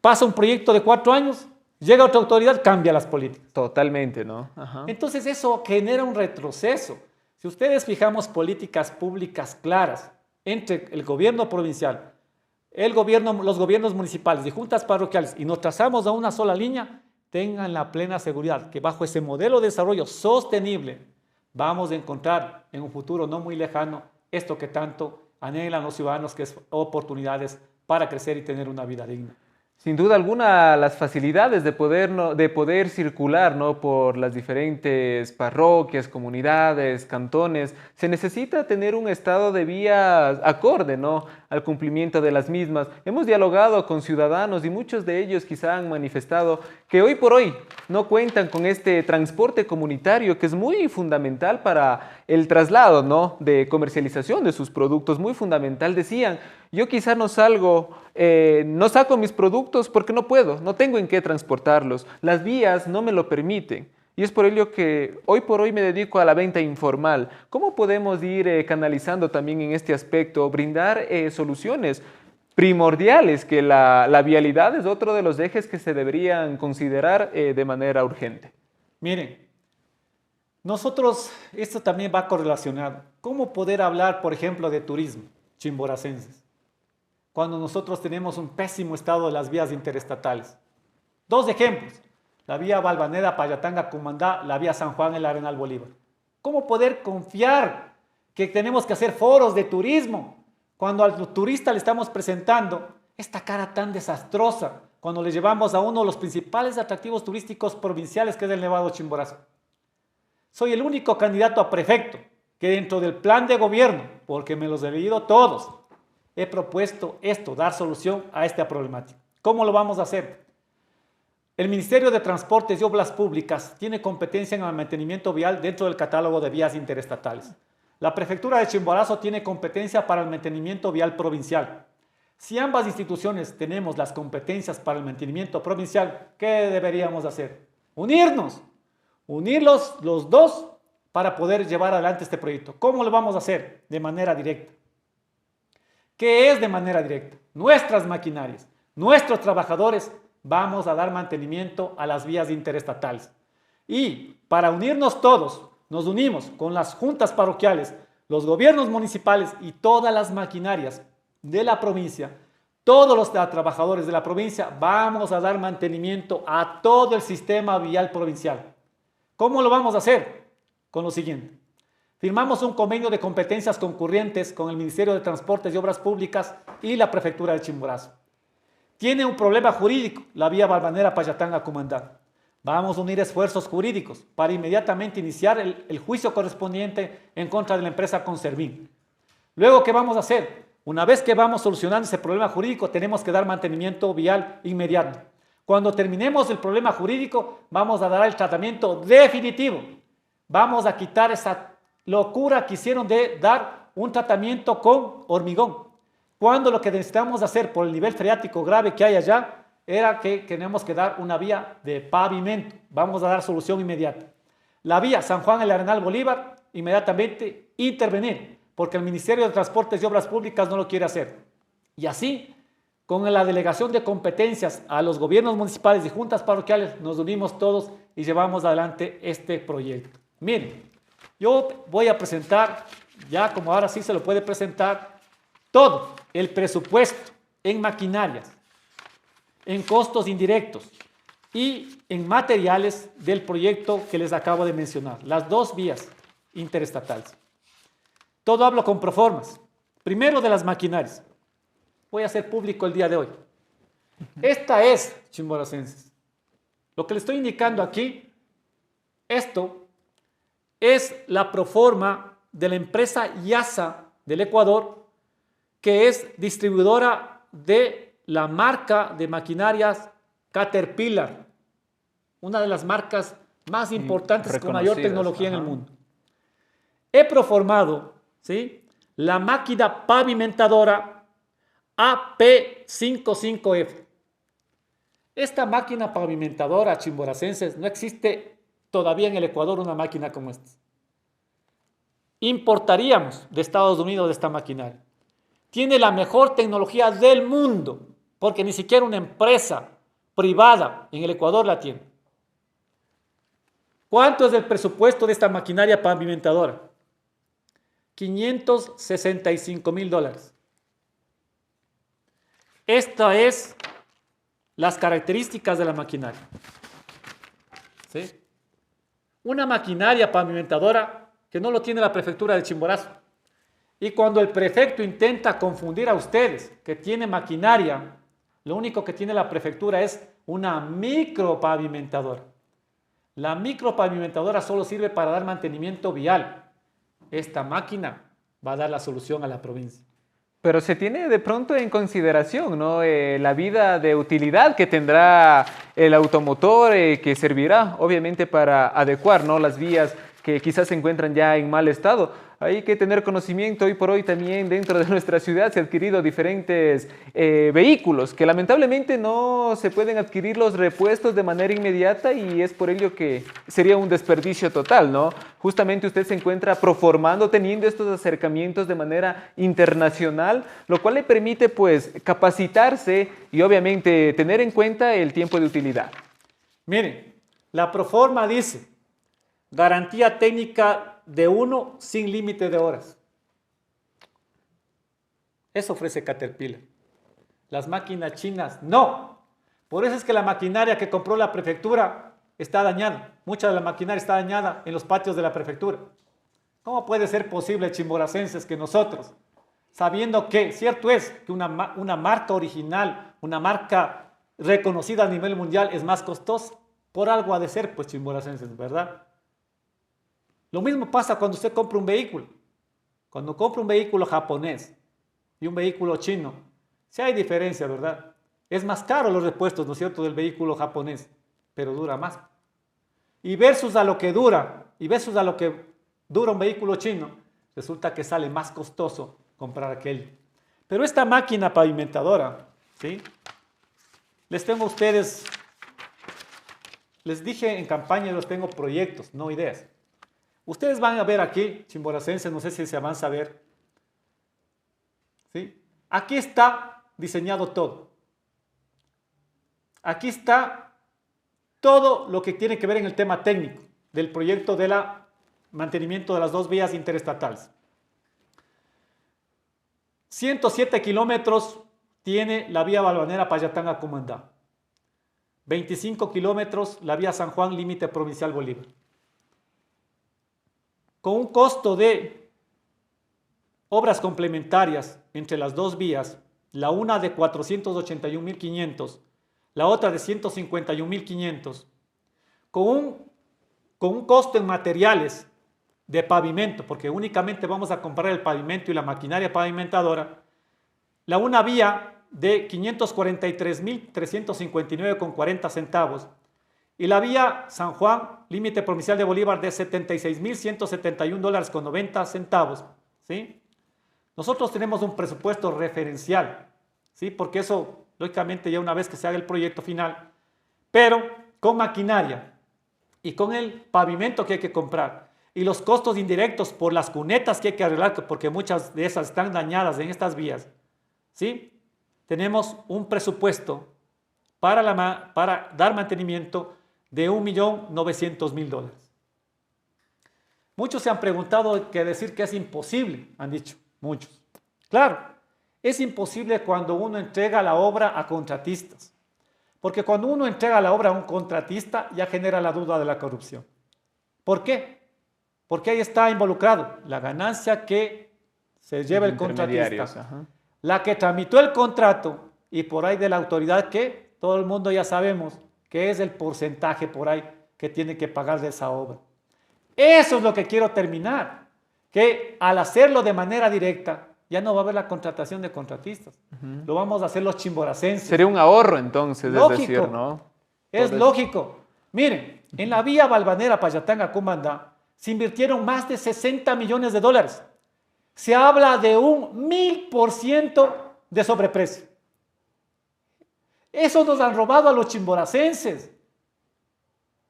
B: pasa un proyecto de 4 años, llega otra autoridad, cambia las políticas.
A: Totalmente, ¿no? Ajá.
B: Entonces eso genera un retroceso. Si ustedes fijamos políticas públicas claras entre el gobierno provincial, los gobiernos municipales y juntas parroquiales y nos trazamos a una sola línea, tengan la plena seguridad que bajo ese modelo de desarrollo sostenible vamos a encontrar en un futuro no muy lejano esto que tanto anhelan los ciudadanos, que es oportunidades para crecer y tener una vida digna.
A: Sin duda alguna, las facilidades de poder circular, ¿no?, por las diferentes parroquias, comunidades, cantones, se necesita tener un estado de vías acorde, ¿no?, al cumplimiento de las mismas. Hemos dialogado con ciudadanos y muchos de ellos quizá han manifestado que hoy por hoy no cuentan con este transporte comunitario que es muy fundamental para el traslado, ¿no?, de comercialización de sus productos, muy fundamental. Decían, yo quizá no saco mis productos porque no puedo, no tengo en qué transportarlos, las vías no me lo permiten. Y es por ello que hoy por hoy me dedico a la venta informal. ¿Cómo podemos ir canalizando también en este aspecto, brindar soluciones primordiales, que la vialidad es otro de los ejes que se deberían considerar de manera urgente?
B: Miren, nosotros, esto también va correlacionado. ¿Cómo poder hablar, por ejemplo, de turismo chimboracenses, cuando nosotros tenemos un pésimo estado de las vías interestatales? 2 ejemplos, la vía Valvanera, Payatanga, Cumandá, la vía San Juan, el Arenal Bolívar. ¿Cómo poder confiar que tenemos que hacer foros de turismo. Cuando al turista le estamos presentando esta cara tan desastrosa, cuando le llevamos a uno de los principales atractivos turísticos provinciales, que es el Nevado Chimborazo. Soy el único candidato a prefecto que dentro del plan de gobierno, porque me los he leído todos, he propuesto esto, dar solución a esta problemática. ¿Cómo lo vamos a hacer? El Ministerio de Transportes y Obras Públicas tiene competencia en el mantenimiento vial dentro del catálogo de vías interestatales. La Prefectura de Chimborazo tiene competencia para el mantenimiento vial provincial. Si ambas instituciones tenemos las competencias para el mantenimiento provincial, ¿qué deberíamos hacer? Unirnos, unirlos los dos para poder llevar adelante este proyecto. ¿Cómo lo vamos a hacer? De manera directa. ¿Qué es de manera directa? Nuestras maquinarias, nuestros trabajadores, vamos a dar mantenimiento a las vías interestatales. Y para unirnos todos, nos unimos con las juntas parroquiales, los gobiernos municipales y todas las maquinarias de la provincia, todos los trabajadores de la provincia, vamos a dar mantenimiento a todo el sistema vial provincial. ¿Cómo lo vamos a hacer? Con lo siguiente. Firmamos un convenio de competencias concurrentes con el Ministerio de Transportes y Obras Públicas y la Prefectura de Chimborazo. Tiene un problema jurídico la vía Balvanera-Payatán-Acumandá. Vamos a unir esfuerzos jurídicos para inmediatamente iniciar el juicio correspondiente en contra de la empresa Conservin. Luego, ¿qué vamos a hacer? Una vez que vamos solucionando ese problema jurídico, tenemos que dar mantenimiento vial inmediato. Cuando terminemos el problema jurídico, vamos a dar el tratamiento definitivo. Vamos a quitar esa locura que hicieron de dar un tratamiento con hormigón, cuando lo que necesitamos hacer por el nivel freático grave que hay allá era que tenemos que dar una vía de pavimento. Vamos a dar solución inmediata. La vía San Juan El Arenal Bolívar, inmediatamente intervenir, porque el Ministerio de Transportes y Obras Públicas no lo quiere hacer. Y así, con la delegación de competencias a los gobiernos municipales y juntas parroquiales, nos unimos todos y llevamos adelante este proyecto. Miren, yo voy a presentar, ya como ahora sí se lo puede presentar, todo el presupuesto en maquinarias, en costos indirectos y en materiales del proyecto que les acabo de mencionar, las dos vías interestatales. Todo hablo con proformas. Primero de las maquinarias. Voy a hacer público el día de hoy. Esta es, chimboracenses, lo que les estoy indicando aquí, esto es la proforma de la empresa YASA del Ecuador, que es distribuidora de la marca de maquinarias Caterpillar, una de las marcas más importantes con mayor tecnología en el mundo. He proformado, ¿sí?, la máquina pavimentadora AP55F. Esta máquina pavimentadora, chimboracenses, no existe todavía en el Ecuador una máquina como esta. Importaríamos de Estados Unidos esta maquinaria. Tiene la mejor tecnología del mundo, porque ni siquiera una empresa privada en el Ecuador la tiene. ¿Cuánto es el presupuesto de esta maquinaria pavimentadora? $565,000. Estas es las características de la maquinaria. ¿Sí? Una maquinaria pavimentadora que no lo tiene la prefectura de Chimborazo. Y cuando el prefecto intenta confundir a ustedes que tiene maquinaria, lo único que tiene la prefectura es una micropavimentadora. La micropavimentadora solo sirve para dar mantenimiento vial. Esta máquina va a dar la solución a la provincia.
A: Pero se tiene de pronto en consideración, ¿no?, la vida de utilidad que tendrá el automotor, que servirá obviamente para adecuar, ¿no?, las vías que quizás se encuentran ya en mal estado. Hay que tener conocimiento. Hoy por hoy también dentro de nuestra ciudad se han adquirido diferentes vehículos que lamentablemente no se pueden adquirir los repuestos de manera inmediata, y es por ello que sería un desperdicio total, ¿no? Justamente usted se encuentra proformando, teniendo estos acercamientos de manera internacional, lo cual le permite pues capacitarse y obviamente tener en cuenta el tiempo de utilidad.
B: Miren, la proforma dice garantía técnica de 1 sin límite de horas. Eso ofrece Caterpillar. Las máquinas chinas, no. Por eso es que la maquinaria que compró la prefectura está dañada. Mucha de la maquinaria está dañada en los patios de la prefectura. ¿Cómo puede ser posible, chimboracenses, que nosotros, sabiendo que, cierto es, que una marca original, una marca reconocida a nivel mundial es más costosa? Por algo ha de ser, pues, chimboracenses, ¿verdad? Lo mismo pasa cuando usted compra un vehículo. Cuando compra un vehículo japonés y un vehículo chino, sí hay diferencia, ¿verdad? Es más caro los repuestos, ¿no es cierto?, del vehículo japonés, pero dura más. Y versus a lo que dura un vehículo chino, resulta que sale más costoso comprar aquello. Pero esta máquina pavimentadora, ¿sí? Les tengo a ustedes, les dije en campaña, les tengo proyectos, no ideas. Ustedes van a ver aquí, chimboracenses, no sé si se avanza a ver, ¿sí? Aquí está diseñado todo. Aquí está todo lo que tiene que ver en el tema técnico del proyecto de mantenimiento de las 2 vías interestatales. 107 kilómetros tiene la vía Balvanera Payatanga-Cumandá. 25 kilómetros la vía San Juan, límite provincial Bolívar. Con un costo de obras complementarias entre las 2 vías, la una de 481.500, la otra de 151.500, con un costo en materiales de pavimento, porque únicamente vamos a comprar el pavimento y la maquinaria pavimentadora, la una vía de 543.359,40 centavos y la vía San Juan, límite provincial de Bolívar, de $76.171,90, ¿sí? Nosotros tenemos un presupuesto referencial, ¿sí? Porque eso, lógicamente, ya una vez que se haga el proyecto final, pero con maquinaria y con el pavimento que hay que comprar y los costos indirectos por las cunetas que hay que arreglar, porque muchas de esas están dañadas en estas vías, ¿sí? Tenemos un presupuesto para dar mantenimiento de $1.900.000. Muchos se han preguntado que decir que es imposible, han dicho muchos. Claro, es imposible cuando uno entrega la obra a contratistas, porque cuando uno entrega la obra a un contratista ya genera la duda de la corrupción. ¿Por qué? Porque ahí está involucrado la ganancia que se lleva el contratista, la que tramitó el contrato y por ahí de la autoridad que todo el mundo ya sabemos que es el porcentaje por ahí que tiene que pagar de esa obra. Eso es lo que quiero terminar, que al hacerlo de manera directa ya no va a haber la contratación de contratistas, lo vamos a hacer los chimboracenses.
A: Sería un ahorro entonces,
B: lógico,
A: es decir, ¿no?
B: Es lógico. Miren, en la vía Balvanera Payatanga-Cumandá se invirtieron más de $60 millones. Se habla de un 1000% de sobreprecio. Eso nos han robado a los chimboracenses.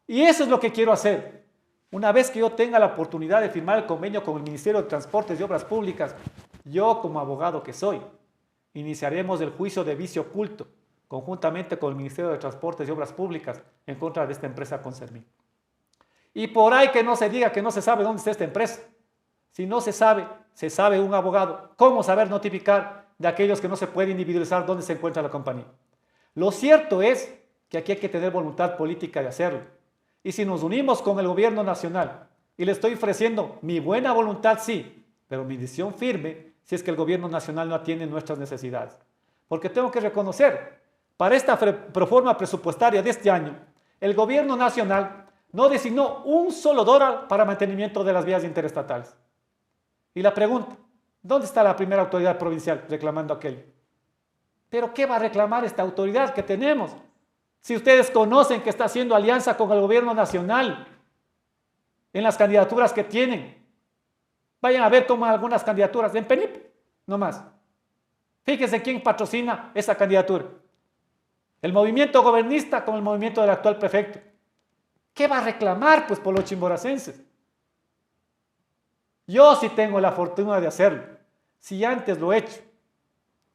B: Y eso es lo que quiero hacer. Una vez que yo tenga la oportunidad de firmar el convenio con el Ministerio de Transportes y Obras Públicas, yo como abogado que soy, iniciaremos el juicio de vicio oculto conjuntamente con el Ministerio de Transportes y Obras Públicas en contra de esta empresa Concermin. Y por ahí que no se diga que no se sabe dónde está esta empresa. Si no se sabe un abogado. ¿Cómo saber notificar de aquellos que no se puede individualizar dónde se encuentra la compañía? Lo cierto es que aquí hay que tener voluntad política de hacerlo. Y si nos unimos con el gobierno nacional y le estoy ofreciendo mi buena voluntad, sí, pero mi decisión firme si es que el gobierno nacional no atiende nuestras necesidades. Porque tengo que reconocer, para esta proforma presupuestaria de este año, el gobierno nacional no designó un solo dólar para mantenimiento de las vías interestatales. Y la pregunta, ¿dónde está la primera autoridad provincial reclamando aquello? ¿Pero qué va a reclamar esta autoridad que tenemos? Si ustedes conocen que está haciendo alianza con el gobierno nacional en las candidaturas que tienen, vayan a ver cómo algunas candidaturas, en PENIP, nomás. Fíjense quién patrocina esa candidatura. El movimiento gobernista con el movimiento del actual prefecto. ¿Qué va a reclamar, pues, por los chimboracenses? Yo sí tengo la fortuna de hacerlo. Si antes lo he hecho.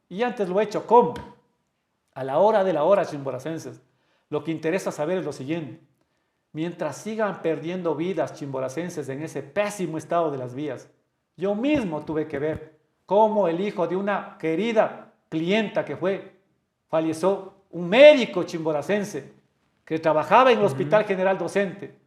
B: Y antes lo he hecho, ¿cómo? A la hora de la hora, chimboracenses. Lo que interesa saber es lo siguiente. Mientras sigan perdiendo vidas chimboracenses en ese pésimo estado de las vías, yo mismo tuve que ver cómo el hijo de una querida clienta falleció, un médico chimboracense que trabajaba en el Hospital General Docente,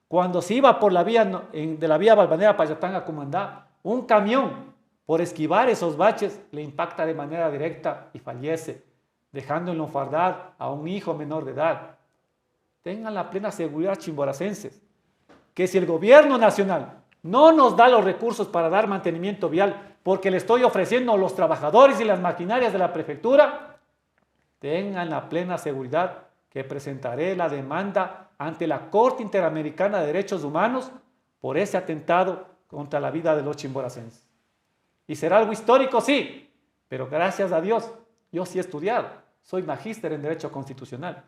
B: Cuando se iba por la vía, de la vía Balvanera Payatán a Cumandá, un camión, por esquivar esos baches, le impacta de manera directa y fallece, dejando en Lofardad a un hijo menor de edad. Tengan la plena seguridad, chimboracenses, que si el gobierno nacional no nos da los recursos para dar mantenimiento vial, porque le estoy ofreciendo a los trabajadores y las maquinarias de la prefectura, tengan la plena seguridad que presentaré la demanda ante la Corte Interamericana de Derechos Humanos por ese atentado contra la vida de los chimboracenses. ¿Y será algo histórico? Sí, pero gracias a Dios, yo sí he estudiado, soy magíster en Derecho Constitucional.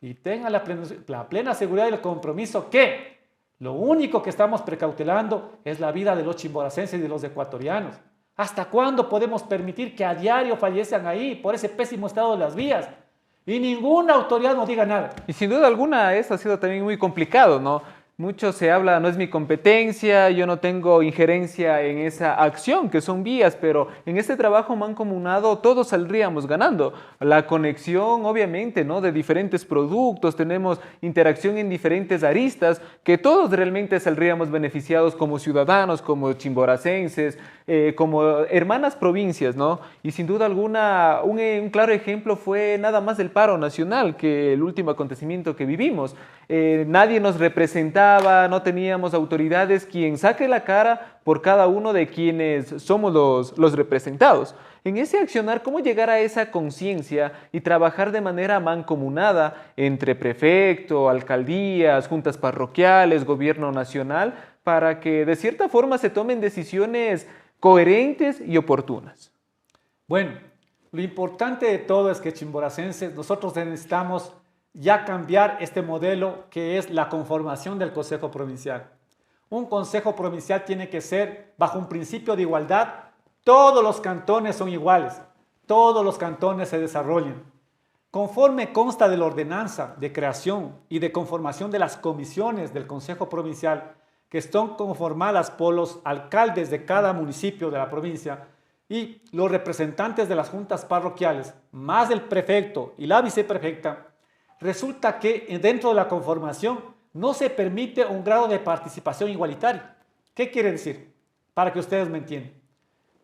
B: Y tengan la plena seguridad y el compromiso que lo único que estamos precautelando es la vida de los chimboracenses y de los ecuatorianos. ¿Hasta cuándo podemos permitir que a diario fallezcan ahí por ese pésimo estado de las vías? Y ninguna autoridad nos diga nada.
A: Y sin duda alguna eso ha sido también muy complicado, ¿no? Mucho se habla, no es mi competencia, yo no tengo injerencia en esa acción, que son vías, pero en este trabajo mancomunado todos saldríamos ganando. La conexión, obviamente, ¿no? De diferentes productos, tenemos interacción en diferentes aristas, que todos realmente saldríamos beneficiados como ciudadanos, como chimboracenses, como hermanas provincias, ¿no? Y sin duda alguna, un claro ejemplo fue nada más el paro nacional, que el último acontecimiento que vivimos. Nadie nos representaba, no teníamos autoridades quien saque la cara por cada uno de quienes somos los representados. En ese accionar, ¿cómo llegar a esa conciencia y trabajar de manera mancomunada entre prefecto, alcaldías, juntas parroquiales, gobierno nacional, para que de cierta forma se tomen decisiones coherentes y oportunas?
B: Bueno, lo importante de todo es que chimboracenses, nosotros necesitamos ya cambiar este modelo que es la conformación del Consejo Provincial. Un Consejo Provincial tiene que ser bajo un principio de igualdad. Todos los cantones son iguales, todos los cantones se desarrollan. Conforme consta de la ordenanza de creación y de conformación de las comisiones del Consejo Provincial, que están conformadas por los alcaldes de cada municipio de la provincia y los representantes de las juntas parroquiales, más el prefecto y la viceprefecta, resulta que dentro de la conformación no se permite un grado de participación igualitaria. ¿Qué quiere decir? Para que ustedes me entiendan.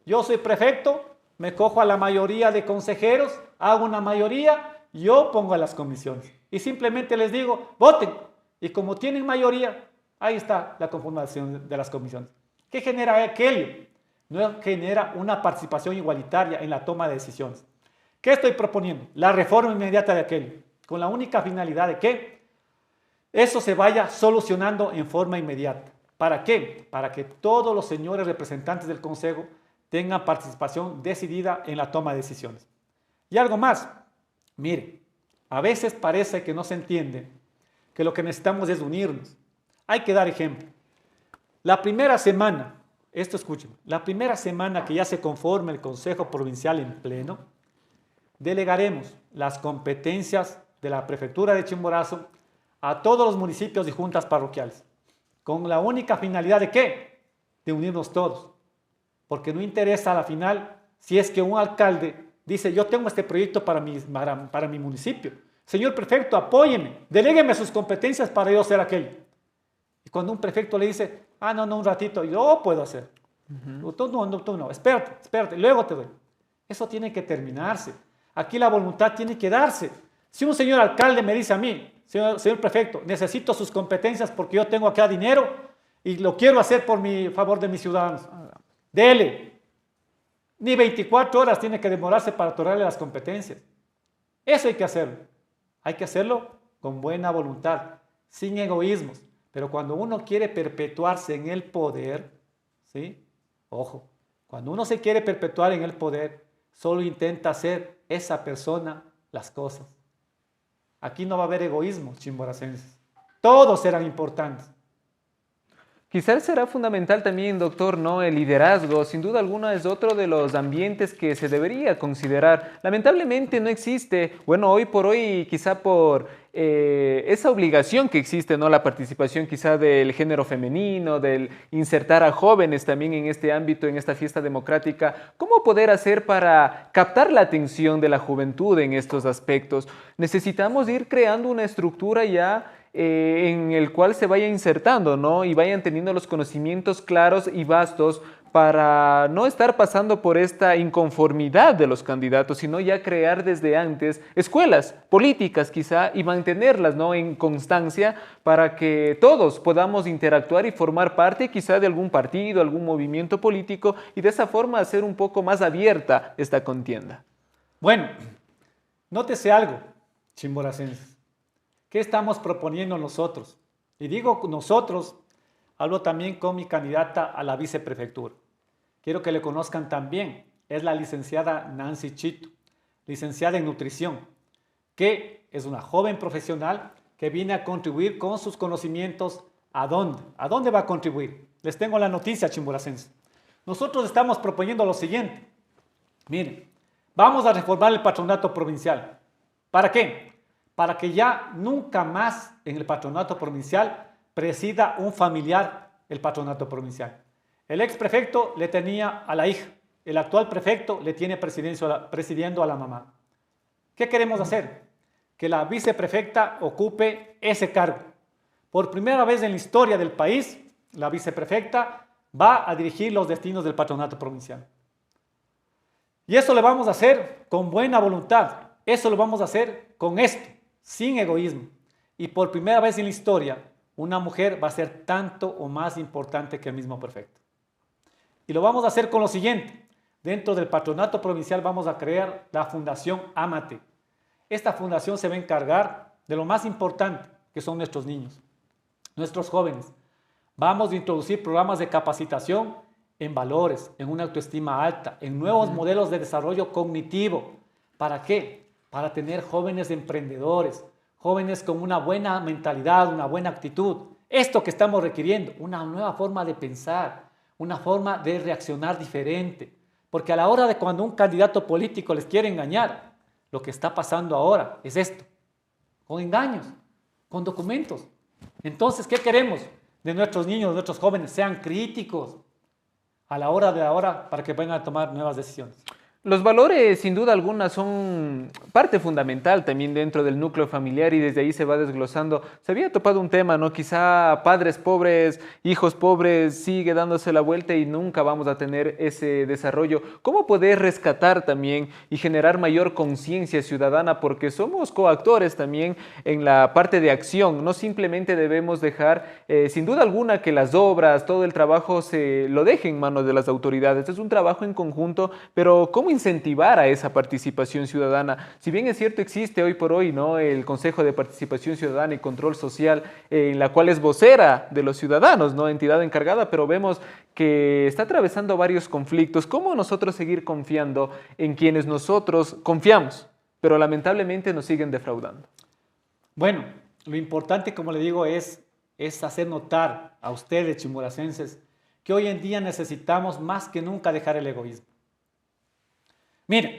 B: Yo soy prefecto, me cojo a la mayoría de consejeros, hago una mayoría, yo pongo a las comisiones. Y simplemente les digo, voten. Y como tienen mayoría, ahí está la conformación de las comisiones. ¿Qué genera aquello? No genera una participación igualitaria en la toma de decisiones. ¿Qué estoy proponiendo? La reforma inmediata de aquello, con la única finalidad de que eso se vaya solucionando en forma inmediata. ¿Para qué? Para que todos los señores representantes del Consejo tengan participación decidida en la toma de decisiones. Y algo más, mire, a veces parece que no se entiende que lo que necesitamos es unirnos. Hay que dar ejemplo. La primera semana, esto escuchen, la primera semana que ya se conforme el Consejo Provincial en pleno, delegaremos las competencias de la Prefectura de Chimborazo a todos los municipios y juntas parroquiales, con la única finalidad de ¿qué? De unirnos todos, porque no interesa a la final si es que un alcalde dice yo tengo este proyecto para mi municipio, señor prefecto apóyeme, delégueme sus competencias para yo hacer aquello. Y cuando un prefecto le dice no, un ratito, yo puedo hacer, tú no, espérate, luego te doy. Eso tiene que terminarse. Aquí la voluntad tiene que darse. Si un señor alcalde me dice a mí, señor prefecto, necesito sus competencias porque yo tengo acá dinero y lo quiero hacer por favor de mis ciudadanos, dele. Ni 24 horas tiene que demorarse para otorgarle las competencias. Eso hay que hacerlo. Hay que hacerlo con buena voluntad, sin egoísmos. Pero cuando uno quiere perpetuarse en el poder, ¿sí? Ojo, cuando uno se quiere perpetuar en el poder, solo intenta hacer esa persona las cosas. Aquí no va a haber egoísmo, chimboracenses. Todos serán importantes.
A: Quizás será fundamental también, doctor, ¿no? El liderazgo, sin duda alguna, es otro de los ambientes que se debería considerar. Lamentablemente no existe, bueno, hoy por hoy, quizá por esa obligación que existe, ¿no? La participación quizá del género femenino, del insertar a jóvenes también en este ámbito, en esta fiesta democrática. ¿Cómo poder hacer para captar la atención de la juventud en estos aspectos? Necesitamos ir creando una estructura ya en el cual se vaya insertando, ¿no? Y vayan teniendo los conocimientos claros y vastos para no estar pasando por esta inconformidad de los candidatos, sino ya crear desde antes escuelas políticas quizá y mantenerlas, ¿no?, en constancia para que todos podamos interactuar y formar parte quizá de algún partido, algún movimiento político y de esa forma hacer un poco más abierta esta contienda.
B: Bueno, nótese algo, chimboracenses. ¿Qué estamos proponiendo nosotros? Y digo nosotros, hablo también con mi candidata a la viceprefectura. Quiero que le conozcan también. Es la licenciada Nancy Chito, licenciada en nutrición, que es una joven profesional que viene a contribuir con sus conocimientos. ¿A dónde? ¿A dónde va a contribuir? Les tengo la noticia, chimboracenses. Nosotros estamos proponiendo lo siguiente. Miren, vamos a reformar el patronato provincial. ¿Para qué? Para que ya nunca más en el patronato provincial presida un familiar el patronato provincial. El ex prefecto le tenía a la hija, el actual prefecto le tiene presidiendo a la mamá. ¿Qué queremos hacer? Que la viceprefecta ocupe ese cargo. Por primera vez en la historia del país, la viceprefecta va a dirigir los destinos del patronato provincial. Y eso lo vamos a hacer con buena voluntad. Eso lo vamos a hacer con esto, sin egoísmo. Y por primera vez en la historia, una mujer va a ser tanto o más importante que el mismo prefecto. Y lo vamos a hacer con lo siguiente. Dentro del patronato provincial vamos a crear la Fundación Amate. Esta fundación se va a encargar de lo más importante, que son nuestros niños, nuestros jóvenes. Vamos a introducir programas de capacitación en valores, en una autoestima alta, en nuevos modelos de desarrollo cognitivo. ¿Para qué? Para tener jóvenes emprendedores, jóvenes con una buena mentalidad, una buena actitud. Esto que estamos requiriendo, una nueva forma de pensar, una forma de reaccionar diferente. Porque a la hora de cuando un candidato político les quiere engañar, lo que está pasando ahora es esto, con engaños, con documentos. Entonces, ¿qué queremos de nuestros niños, de nuestros jóvenes? Sean críticos a la hora de ahora para que vengan a tomar nuevas decisiones.
A: Los valores, sin duda alguna, son parte fundamental también dentro del núcleo familiar y desde ahí se va desglosando. Se había topado un tema, ¿no? Quizá padres pobres, hijos pobres, sigue dándose la vuelta y nunca vamos a tener ese desarrollo. ¿Cómo poder rescatar también y generar mayor conciencia ciudadana? Porque somos coactores también en la parte de acción. No simplemente debemos dejar, sin duda alguna, que las obras, todo el trabajo se lo deje en manos de las autoridades. Es un trabajo en conjunto, pero ¿cómo incentivar a esa participación ciudadana? Si bien es cierto, existe hoy por hoy, ¿no?, el Consejo de Participación Ciudadana y Control Social, en la cual es vocera de los ciudadanos, ¿no?, entidad encargada, pero vemos que está atravesando varios conflictos. ¿Cómo nosotros seguir confiando en quienes nosotros confiamos, pero lamentablemente nos siguen defraudando?
B: Bueno, lo importante, como le digo, es hacer notar a ustedes, chimboracenses, que hoy en día necesitamos más que nunca dejar el egoísmo. Mire,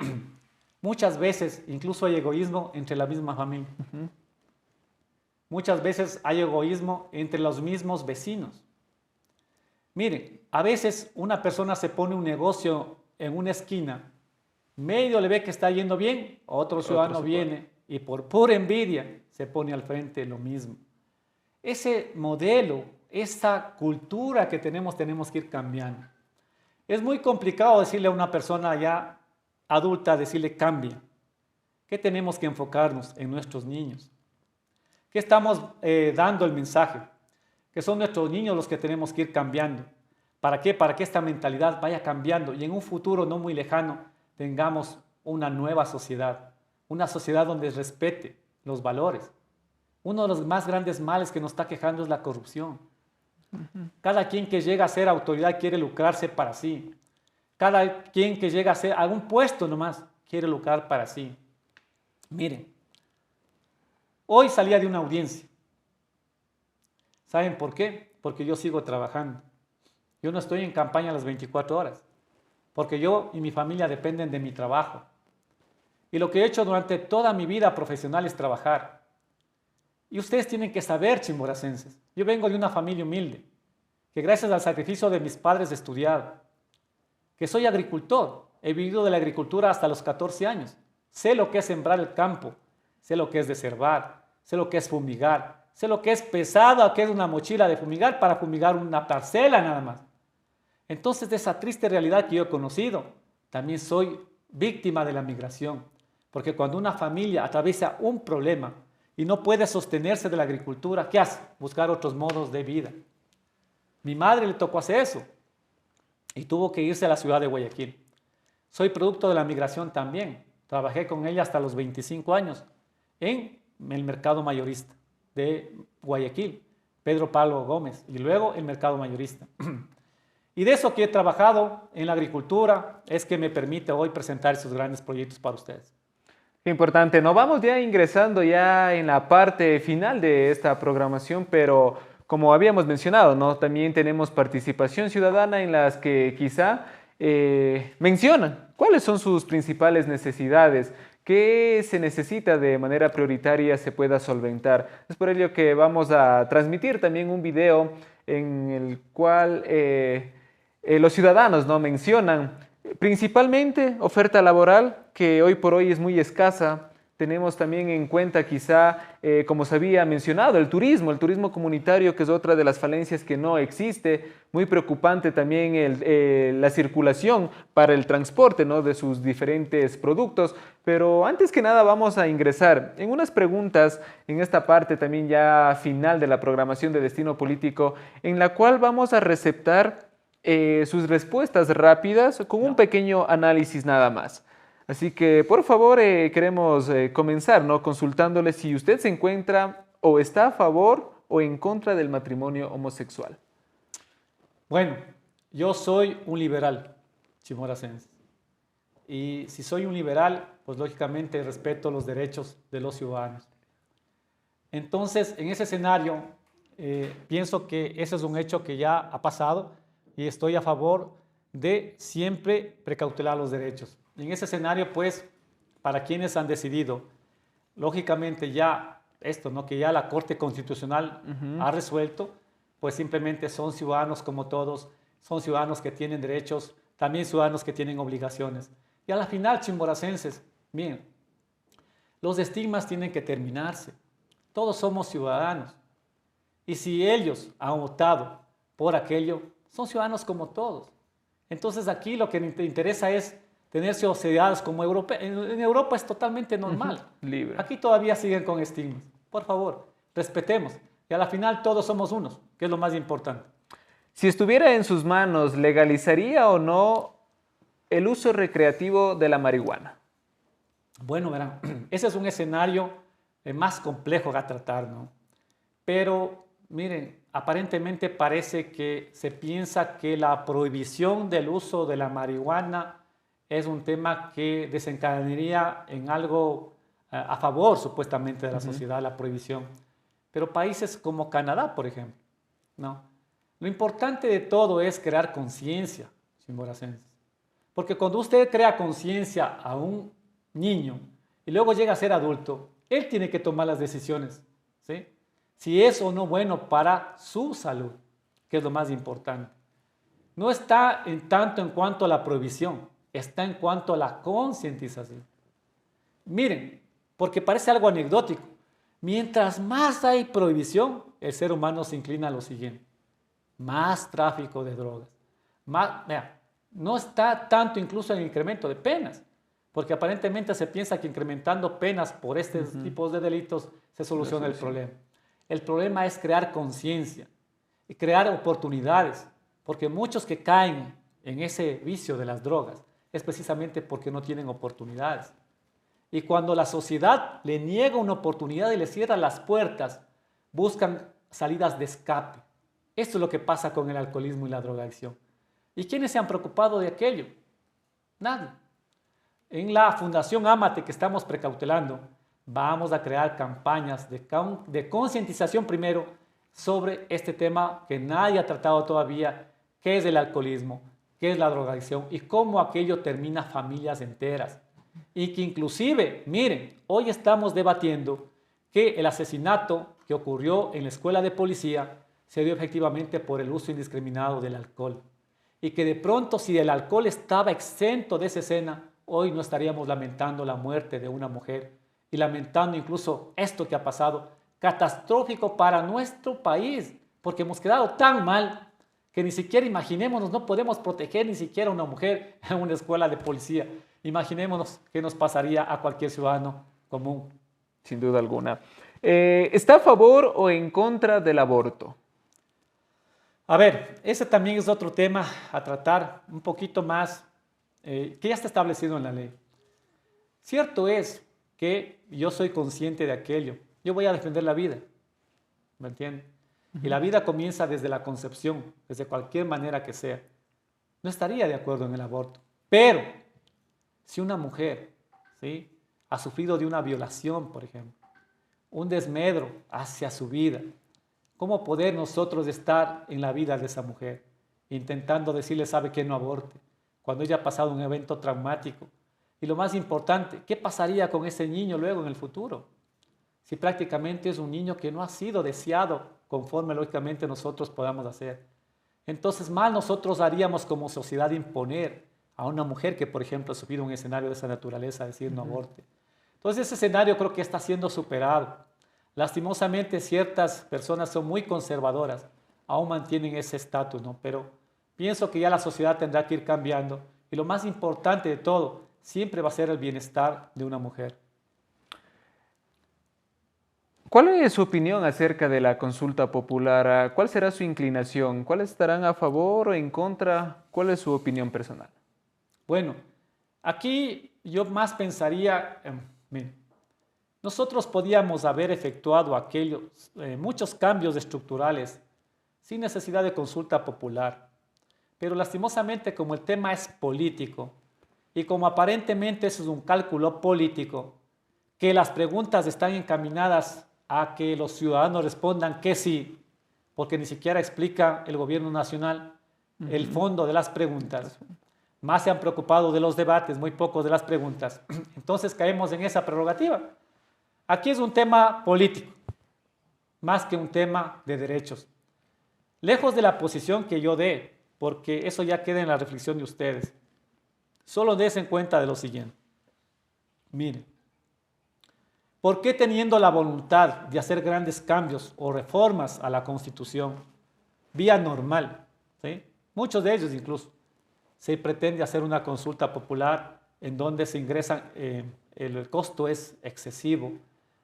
B: muchas veces incluso hay egoísmo entre la misma familia. Muchas veces hay egoísmo entre los mismos vecinos. Mire, a veces una persona se pone un negocio en una esquina, medio le ve que está yendo bien, otro ciudadano viene y por pura envidia se pone al frente lo mismo. Ese modelo, esa cultura que tenemos que ir cambiando. Es muy complicado decirle a una persona ya adulta, decirle cambia. ¿Qué tenemos que enfocarnos en nuestros niños? ¿Qué estamos dando el mensaje? Que son nuestros niños los que tenemos que ir cambiando. ¿Para qué? Para que esta mentalidad vaya cambiando y en un futuro no muy lejano tengamos una nueva sociedad. Una sociedad donde respete los valores. Uno de los más grandes males que nos está quejando es la corrupción. Cada quien que llega a ser autoridad quiere lucrarse para sí. Cada quien que llega a ser algún puesto nomás quiere lucrar para sí. Miren, hoy salía de una audiencia. ¿Saben por qué? Porque yo sigo trabajando. Yo no estoy en campaña las 24 horas, porque yo y mi familia dependen de mi trabajo. Y lo que he hecho durante toda mi vida profesional es trabajar. Y ustedes tienen que saber, chimboracenses, yo vengo de una familia humilde, que gracias al sacrificio de mis padres he estudiado, que soy agricultor, he vivido de la agricultura hasta los 14 años. Sé lo que es sembrar el campo, sé lo que es desherbar, sé lo que es fumigar, sé lo que es pesado, que es una mochila de fumigar para fumigar una parcela nada más. Entonces, de esa triste realidad que yo he conocido, también soy víctima de la migración, porque cuando una familia atraviesa un problema y no puede sostenerse de la agricultura, ¿qué hace? Buscar otros modos de vida. Mi madre le tocó hacer eso y tuvo que irse a la ciudad de Guayaquil. Soy producto de la migración también. Trabajé con ella hasta los 25 años en el mercado mayorista de Guayaquil, Pedro Pablo Gómez, y luego el mercado mayorista. Y de eso que he trabajado en la agricultura es que me permite hoy presentar esos grandes proyectos para ustedes.
A: Qué importante. Nos vamos ya ingresando ya en la parte final de esta programación, pero como habíamos mencionado, ¿no? También tenemos participación ciudadana en las que quizá mencionan cuáles son sus principales necesidades, qué se necesita de manera prioritaria se pueda solventar. Es por ello que vamos a transmitir también un video en el cual los ciudadanos, ¿no?, mencionan principalmente oferta laboral, que hoy por hoy es muy escasa. Tenemos también en cuenta quizá, como se había mencionado, el turismo comunitario, que es otra de las falencias que no existe. Muy preocupante también la circulación para el transporte, ¿no?, de sus diferentes productos. Pero antes que nada vamos a ingresar en unas preguntas en esta parte también ya final de la programación de Destino Político, en la cual vamos a receptar sus respuestas rápidas con un pequeño análisis nada más. Así que, por favor, queremos comenzar, ¿no?, consultándole si usted se encuentra o está a favor o en contra del matrimonio homosexual.
B: Bueno, yo soy un liberal chimoracense. Y si soy un liberal, pues lógicamente respeto los derechos de los ciudadanos. Entonces, en ese escenario, pienso que ese es un hecho que ya ha pasado y estoy a favor de siempre precautelar los derechos. Y en ese escenario, pues, para quienes han decidido, lógicamente ya esto, ¿no?, que ya la Corte Constitucional ha resuelto, pues simplemente son ciudadanos como todos, son ciudadanos que tienen derechos, también ciudadanos que tienen obligaciones. Y a la final, chimboracenses, miren, los estigmas tienen que terminarse. Todos somos ciudadanos. Y si ellos han optado por aquello, son ciudadanos como todos. Entonces aquí lo que te interesa es tener sociedades como Europa. En Europa es totalmente normal.
A: Libre.
B: Aquí todavía siguen con estigmas. Por favor, respetemos. Y a la final todos somos unos, que es lo más importante.
A: Si estuviera en sus manos, ¿legalizaría o no el uso recreativo de la marihuana?
B: Bueno, verán, ese es un escenario más complejo a tratar, ¿no? Pero, miren, aparentemente parece que se piensa que la prohibición del uso de la marihuana es un tema que desencadenaría en algo a favor, supuestamente, de la sociedad, la prohibición. Pero países como Canadá, por ejemplo, ¿no? Lo importante de todo es crear conciencia, chimboracenses. Porque cuando usted crea conciencia a un niño y luego llega a ser adulto, él tiene que tomar las decisiones, ¿sí?, si es o no bueno para su salud, que es lo más importante. No está en tanto en cuanto a la prohibición, está en cuanto a la concientización. Miren, porque parece algo anecdótico, mientras más hay prohibición, el ser humano se inclina a lo siguiente: más tráfico de drogas, más, vea, no está tanto incluso en el incremento de penas, porque aparentemente se piensa que incrementando penas por estos tipos de delitos se soluciona el problema. El problema es crear conciencia y crear oportunidades, porque muchos que caen en ese vicio de las drogas es precisamente porque no tienen oportunidades. Y cuando la sociedad le niega una oportunidad y le cierra las puertas, buscan salidas de escape. Esto es lo que pasa con el alcoholismo y la drogadicción. ¿Y quiénes se han preocupado de aquello? Nadie. En la Fundación Ámate, que estamos precautelando, vamos a crear campañas de concientización primero sobre este tema que nadie ha tratado todavía, qué es el alcoholismo, qué es la drogadicción y cómo aquello termina familias enteras. Y que inclusive, miren, hoy estamos debatiendo que el asesinato que ocurrió en la escuela de policía se dio efectivamente por el uso indiscriminado del alcohol. Y que de pronto, si el alcohol estaba exento de esa escena, hoy no estaríamos lamentando la muerte de una mujer y lamentando incluso esto que ha pasado catastrófico para nuestro país, porque hemos quedado tan mal que ni siquiera imaginémonos, no podemos proteger ni siquiera a una mujer en una escuela de policía. Imaginémonos qué nos pasaría a cualquier ciudadano común.
A: Sin duda alguna. ¿Está a favor o en contra del aborto?
B: A ver, ese también es otro tema a tratar un poquito más, que ya está establecido en la ley. Cierto es que yo soy consciente de aquello. Yo voy a defender la vida, ¿me entiende? Y la vida comienza desde la concepción, desde cualquier manera que sea. No estaría de acuerdo en el aborto. Pero, si una mujer, ¿sí?, ha sufrido de una violación, por ejemplo, un desmedro hacia su vida, ¿cómo poder nosotros estar en la vida de esa mujer intentando decirle, sabe que no aborte, cuando ella ha pasado un evento traumático? Y lo más importante, ¿qué pasaría con ese niño luego en el futuro? Si prácticamente es un niño que no ha sido deseado conforme lógicamente nosotros podamos hacer. Entonces mal nosotros haríamos como sociedad imponer a una mujer que, por ejemplo, ha sufrido un escenario de esa naturaleza, decir no aborte. Entonces ese escenario creo que está siendo superado. Lastimosamente ciertas personas son muy conservadoras, aún mantienen ese estatus, ¿no? Pero pienso que ya la sociedad tendrá que ir cambiando y lo más importante de todo siempre va a ser el bienestar de una mujer.
A: ¿Cuál es su opinión acerca de la consulta popular? ¿Cuál será su inclinación? ¿Cuáles estarán a favor o en contra? ¿Cuál es su opinión personal?
B: Bueno, aquí yo más pensaría, miren, nosotros podíamos haber efectuado aquellos, muchos cambios estructurales sin necesidad de consulta popular, pero lastimosamente como el tema es político y como aparentemente eso es un cálculo político, que las preguntas están encaminadas a que los ciudadanos respondan que sí, porque ni siquiera explica el gobierno nacional el fondo de las preguntas. Más se han preocupado de los debates, muy poco de las preguntas. Entonces caemos en esa prerrogativa. Aquí es un tema político, más que un tema de derechos. Lejos de la posición que yo dé, porque eso ya queda en la reflexión de ustedes, solo des cuenta de lo siguiente. Miren, ¿por qué teniendo la voluntad de hacer grandes cambios o reformas a la Constitución, vía normal, ¿sí?, muchos de ellos incluso, se pretende hacer una consulta popular en donde se ingresan, el costo es excesivo,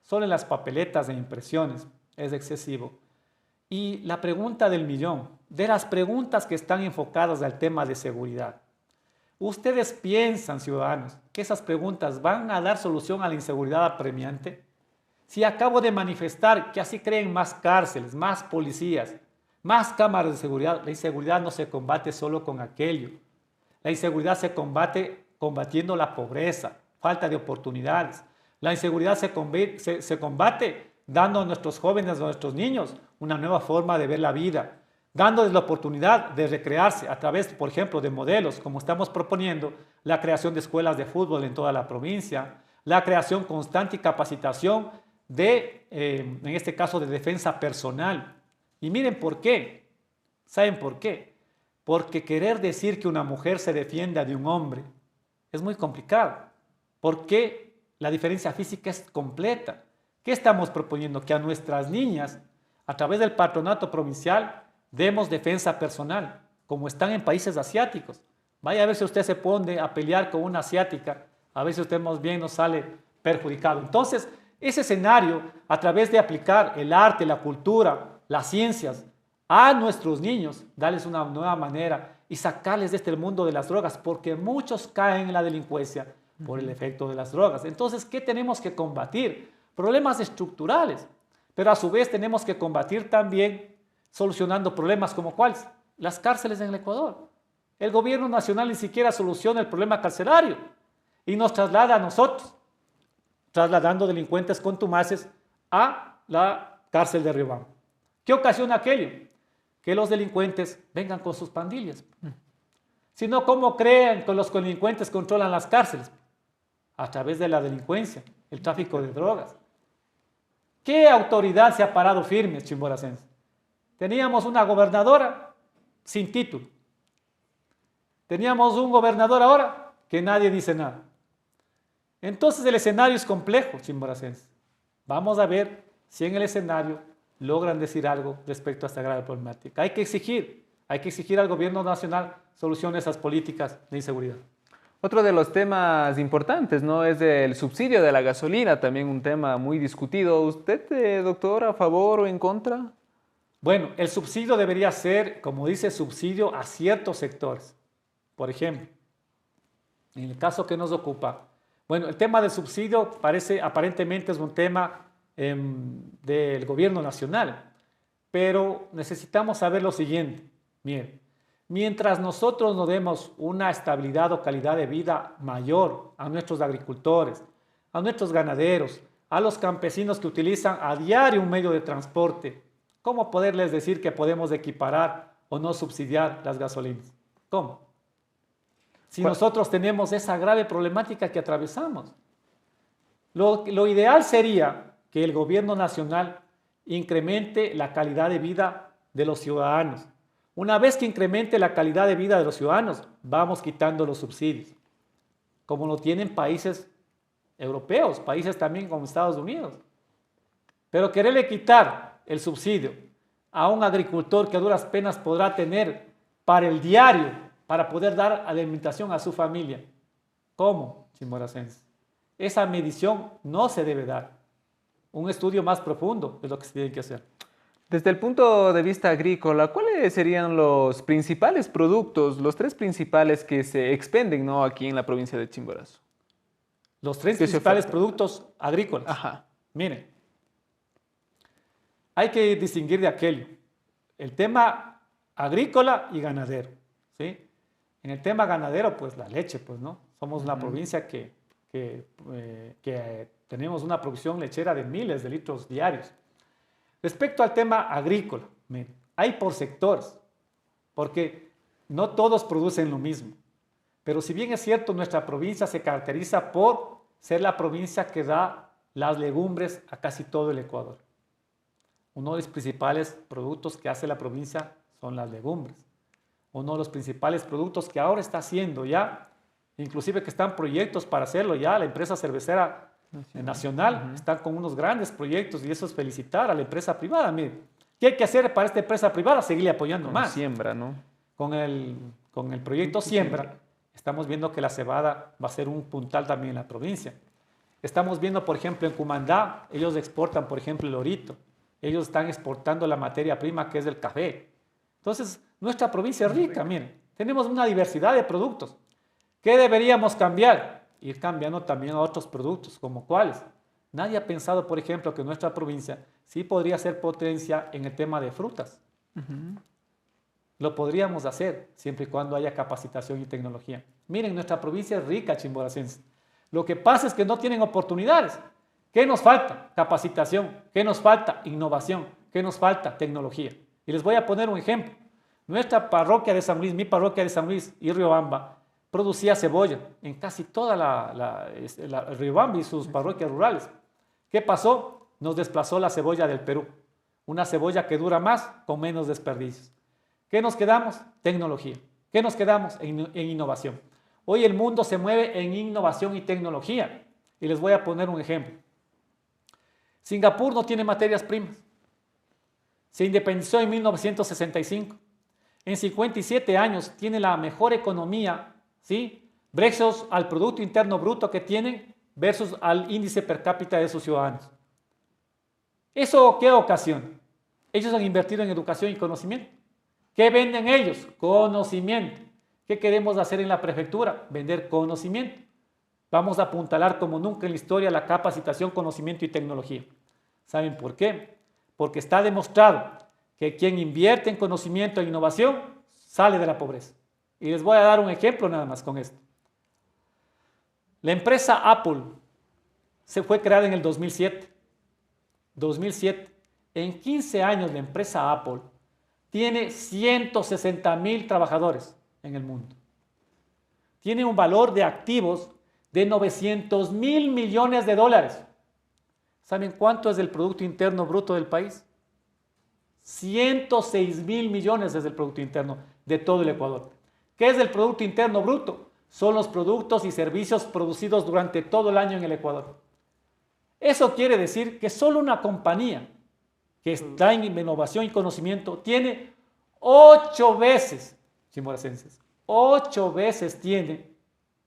B: solo en las papeletas de impresiones es excesivo? Y la pregunta del millón, de las preguntas que están enfocadas al tema de seguridad, ¿ustedes piensan, ciudadanos, que esas preguntas van a dar solución a la inseguridad apremiante? Si acabo de manifestar que así creen más cárceles, más policías, más cámaras de seguridad, la inseguridad no se combate solo con aquello. La inseguridad se combate combatiendo la pobreza, falta de oportunidades. La inseguridad se combate dando a nuestros jóvenes, a nuestros niños, una nueva forma de ver la vida, dándoles la oportunidad de recrearse a través, por ejemplo, de modelos, como estamos proponiendo, la creación de escuelas de fútbol en toda la provincia, la creación constante y capacitación de, en este caso, de defensa personal. Y miren por qué. ¿Saben por qué? Porque querer decir que una mujer se defienda de un hombre es muy complicado, porque la diferencia física es completa. ¿Qué estamos proponiendo? Que a nuestras niñas, a través del patronato provincial, demos defensa personal, como están en países asiáticos. Vaya a ver si usted se pone a pelear con una asiática, a ver si usted más bien nos sale perjudicado. Entonces, ese escenario, a través de aplicar el arte, la cultura, las ciencias, a nuestros niños, darles una nueva manera y sacarles de este mundo de las drogas, porque muchos caen en la delincuencia por el efecto de las drogas. Entonces, ¿qué tenemos que combatir? Problemas estructurales, pero a su vez tenemos que combatir también solucionando problemas como cuáles, las cárceles en el Ecuador. El gobierno nacional ni siquiera soluciona el problema carcelario y nos traslada a nosotros, trasladando delincuentes contumaces a la cárcel de Riobamba. ¿Qué ocasiona aquello? Que los delincuentes vengan con sus pandillas. Si no, ¿cómo creen que los delincuentes controlan las cárceles? A través de la delincuencia, el tráfico de drogas. ¿Qué autoridad se ha parado firme, chimboracense? Teníamos una gobernadora sin título. Teníamos un gobernador ahora que nadie dice nada. Entonces el escenario es complejo, chimboracense. Vamos a ver si en el escenario logran decir algo respecto a esta grave problemática. Hay que exigir al gobierno nacional soluciones a esas políticas de inseguridad.
A: Otro de los temas importantes, ¿no? Es el subsidio de la gasolina, también un tema muy discutido. ¿Usted, doctor, a favor o en contra?
B: Bueno, el subsidio debería ser, como dice, subsidio a ciertos sectores. Por ejemplo, en el caso que nos ocupa, bueno, el tema del subsidio aparentemente es un tema del gobierno nacional, pero necesitamos saber lo siguiente. Miren, mientras nosotros no demos una estabilidad o calidad de vida mayor a nuestros agricultores, a nuestros ganaderos, a los campesinos que utilizan a diario un medio de transporte, ¿cómo poderles decir que podemos equiparar o no subsidiar las gasolinas? ¿Cómo? Si nosotros tenemos esa grave problemática que atravesamos. Lo ideal sería que el gobierno nacional incremente la calidad de vida de los ciudadanos. Una vez que incremente la calidad de vida de los ciudadanos, vamos quitando los subsidios, como lo tienen países europeos, países también como Estados Unidos. Pero quererle quitar el subsidio a un agricultor que a duras penas podrá tener para el diario, para poder dar alimentación a su familia. ¿Cómo, chimboracenses? Esa medición no se debe dar. Un estudio más profundo es lo que se tiene que hacer.
A: Desde el punto de vista agrícola, ¿cuáles serían los principales productos, los tres principales que se expenden, ¿no? Aquí en la provincia de Chimborazo?
B: Los tres principales productos agrícolas.
A: Ajá.
B: Miren, hay que distinguir de aquello. El tema agrícola y ganadero, ¿sí? En el tema ganadero, pues la leche, pues, ¿no? Somos una provincia que tenemos una producción lechera de miles de litros diarios. Respecto al tema agrícola, miren, hay por sectores, porque no todos producen lo mismo. Pero si bien es cierto, nuestra provincia se caracteriza por ser la provincia que da las legumbres a casi todo el Ecuador. Uno de los principales productos que hace la provincia son las legumbres. Uno de los principales productos que ahora está haciendo ya, inclusive que están proyectos para hacerlo ya, la empresa cervecera nacional, están con unos grandes proyectos y eso es felicitar a la empresa privada. Mire, ¿qué hay que hacer para esta empresa privada? Seguirle apoyando
A: Con
B: más.
A: siembra, ¿no?
B: Con el proyecto Siembra, estamos viendo que la cebada va a ser un puntal también en la provincia. Estamos viendo, por ejemplo, en Cumandá, ellos exportan, por ejemplo, el orito. Ellos están exportando la materia prima que es el café. Entonces, nuestra provincia es rica, miren. Tenemos una diversidad de productos. ¿Qué deberíamos cambiar? Ir cambiando también a otros productos, como cuáles. Nadie ha pensado, por ejemplo, que nuestra provincia sí podría ser potencia en el tema de frutas. Lo podríamos hacer siempre y cuando haya capacitación y tecnología. Miren, nuestra provincia es rica, chimboracense. Lo que pasa es que no tienen oportunidades. ¿Qué nos falta? Capacitación. ¿Qué nos falta? Innovación. ¿Qué nos falta? Tecnología. Y les voy a poner un ejemplo. Nuestra parroquia de San Luis, mi parroquia de San Luis y Riobamba, producía cebolla en casi toda Riobamba y sus parroquias rurales. ¿Qué pasó? Nos desplazó la cebolla del Perú. Una cebolla que dura más con menos desperdicios. ¿Qué nos quedamos? Tecnología. ¿Qué nos quedamos? En innovación. Hoy el mundo se mueve en innovación y tecnología. Y les voy a poner un ejemplo. Singapur no tiene materias primas. Se independizó en 1965. En 57 años tiene la mejor economía, ¿sí? Versus al Producto Interno Bruto que tienen versus al índice per cápita de sus ciudadanos. ¿Eso qué ocasiona? Ellos han invertido en educación y conocimiento. ¿Qué venden ellos? Conocimiento. ¿Qué queremos hacer en la prefectura? Vender conocimiento. Vamos a apuntalar como nunca en la historia la capacitación, conocimiento y tecnología. ¿Saben por qué? Porque está demostrado que quien invierte en conocimiento e innovación sale de la pobreza. Y les voy a dar un ejemplo nada más con esto. La empresa Apple se fue creada en el 2007. 2007. En 15 años la empresa Apple tiene 160,000 trabajadores en el mundo. Tiene un valor de activos de 900,000 millones de dólares. ¿Saben cuánto es el Producto Interno Bruto del país? 106,000 millones es el Producto Interno de todo el Ecuador. ¿Qué es el Producto Interno Bruto? Son los productos y servicios producidos durante todo el año en el Ecuador. Eso quiere decir que solo una compañía que está en innovación y conocimiento tiene 8 veces, chimboracenses, 8 veces tiene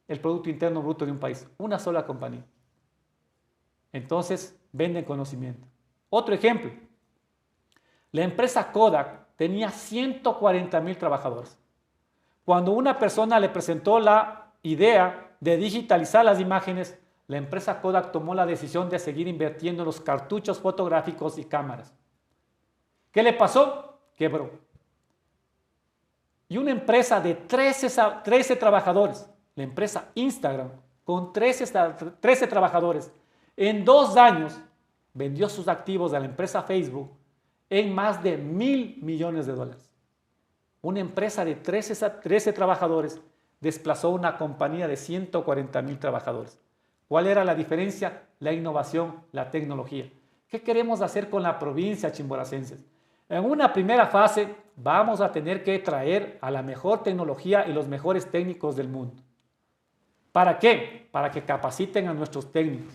B: el Producto Interno Bruto de un país, una sola compañía. Entonces, venden conocimiento. Otro ejemplo, la empresa Kodak tenía 140,000 trabajadores. Cuando una persona le presentó la idea de digitalizar las imágenes, la empresa Kodak tomó la decisión de seguir invirtiendo en los cartuchos fotográficos y cámaras. ¿Qué le pasó? Quebró. Y una empresa de 13 trabajadores, la empresa Instagram, con 13 trabajadores, en 2 años vendió sus activos a la empresa Facebook en más de $1,000 millones. Una empresa de 13 trabajadores desplazó una compañía de 140,000 trabajadores. ¿Cuál era la diferencia? La innovación, la tecnología. ¿Qué queremos hacer con la provincia, chimboracenses? En una primera fase vamos a tener que traer a la mejor tecnología y los mejores técnicos del mundo. ¿Para qué? Para que capaciten a nuestros técnicos.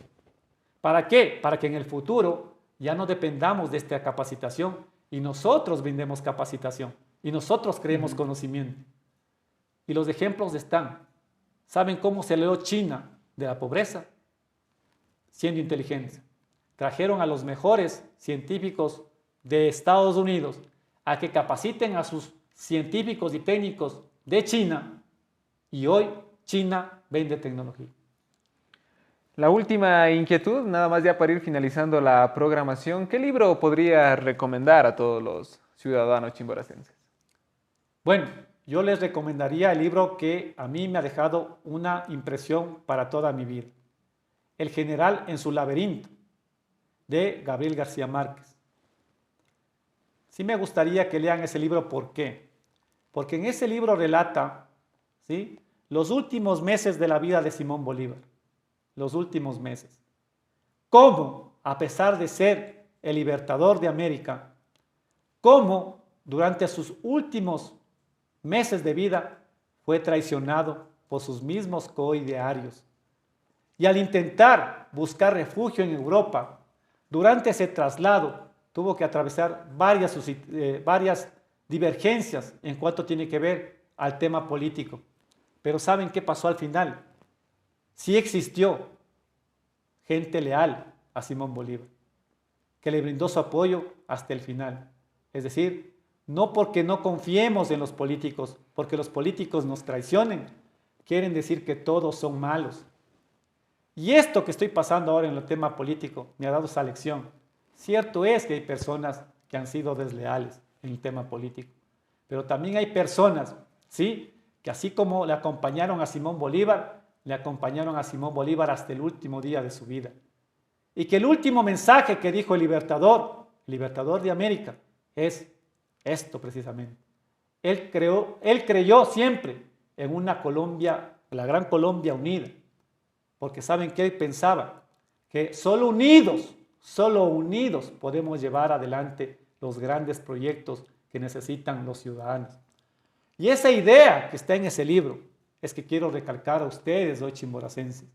B: ¿Para qué? Para que en el futuro ya no dependamos de esta capacitación y nosotros brindemos capacitación y nosotros creemos conocimiento. Y los ejemplos están. ¿Saben cómo se salió China de la pobreza? Siendo inteligentes. Trajeron a los mejores científicos de Estados Unidos a que capaciten a sus científicos y técnicos de China y hoy China vende tecnología.
A: La última inquietud, nada más ya para ir finalizando la programación, ¿qué libro podría recomendar a todos los ciudadanos chimboracenses?
B: Bueno, yo les recomendaría el libro que a mí me ha dejado una impresión para toda mi vida. El general en su laberinto, de Gabriel García Márquez. Sí me gustaría que lean ese libro, ¿por qué? Porque en ese libro relata, ¿sí?, los últimos meses de la vida de Simón Bolívar. Los últimos meses. Cómo, a pesar de ser el libertador de América, cómo durante sus últimos meses de vida fue traicionado por sus mismos coidearios. Y al intentar buscar refugio en Europa, durante ese traslado tuvo que atravesar varias divergencias en cuanto tiene que ver al tema político. Pero ¿saben qué pasó al final? Sí existió gente leal a Simón Bolívar, que le brindó su apoyo hasta el final. Es decir, no porque no confiemos en los políticos, porque los políticos nos traicionen, quieren decir que todos son malos. Y esto que estoy pasando ahora en el tema político me ha dado esa lección. Cierto es que hay personas que han sido desleales en el tema político, pero también hay personas, ¿sí?, que así como le acompañaron a Simón Bolívar, le acompañaron a Simón Bolívar hasta el último día de su vida. Y que el último mensaje que dijo el libertador de América, es esto precisamente. Él creyó siempre en una Colombia, la gran Colombia unida, porque ¿saben qué? Él pensaba que solo unidos podemos llevar adelante los grandes proyectos que necesitan los ciudadanos. Y esa idea que está en ese libro es que quiero recalcar a ustedes hoy, chimboracenses.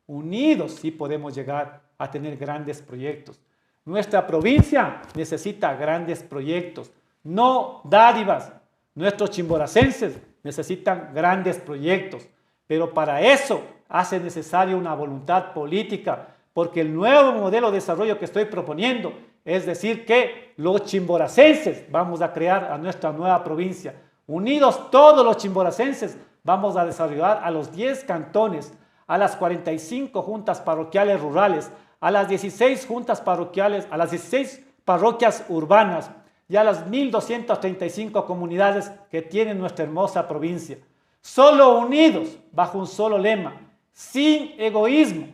B: Unidos sí podemos llegar a tener grandes proyectos. Nuestra provincia necesita grandes proyectos, no dádivas. Nuestros chimboracenses necesitan grandes proyectos, pero para eso hace necesaria una voluntad política, porque el nuevo modelo de desarrollo que estoy proponiendo es decir que los chimboracenses vamos a crear a nuestra nueva provincia. Unidos todos los chimboracenses vamos a desarrollar a los 10 cantones, a las 45 juntas parroquiales rurales, a las 16 juntas parroquiales, a las 16 parroquias urbanas y a las 1,235 comunidades que tiene nuestra hermosa provincia. Solo unidos bajo un solo lema, sin egoísmo,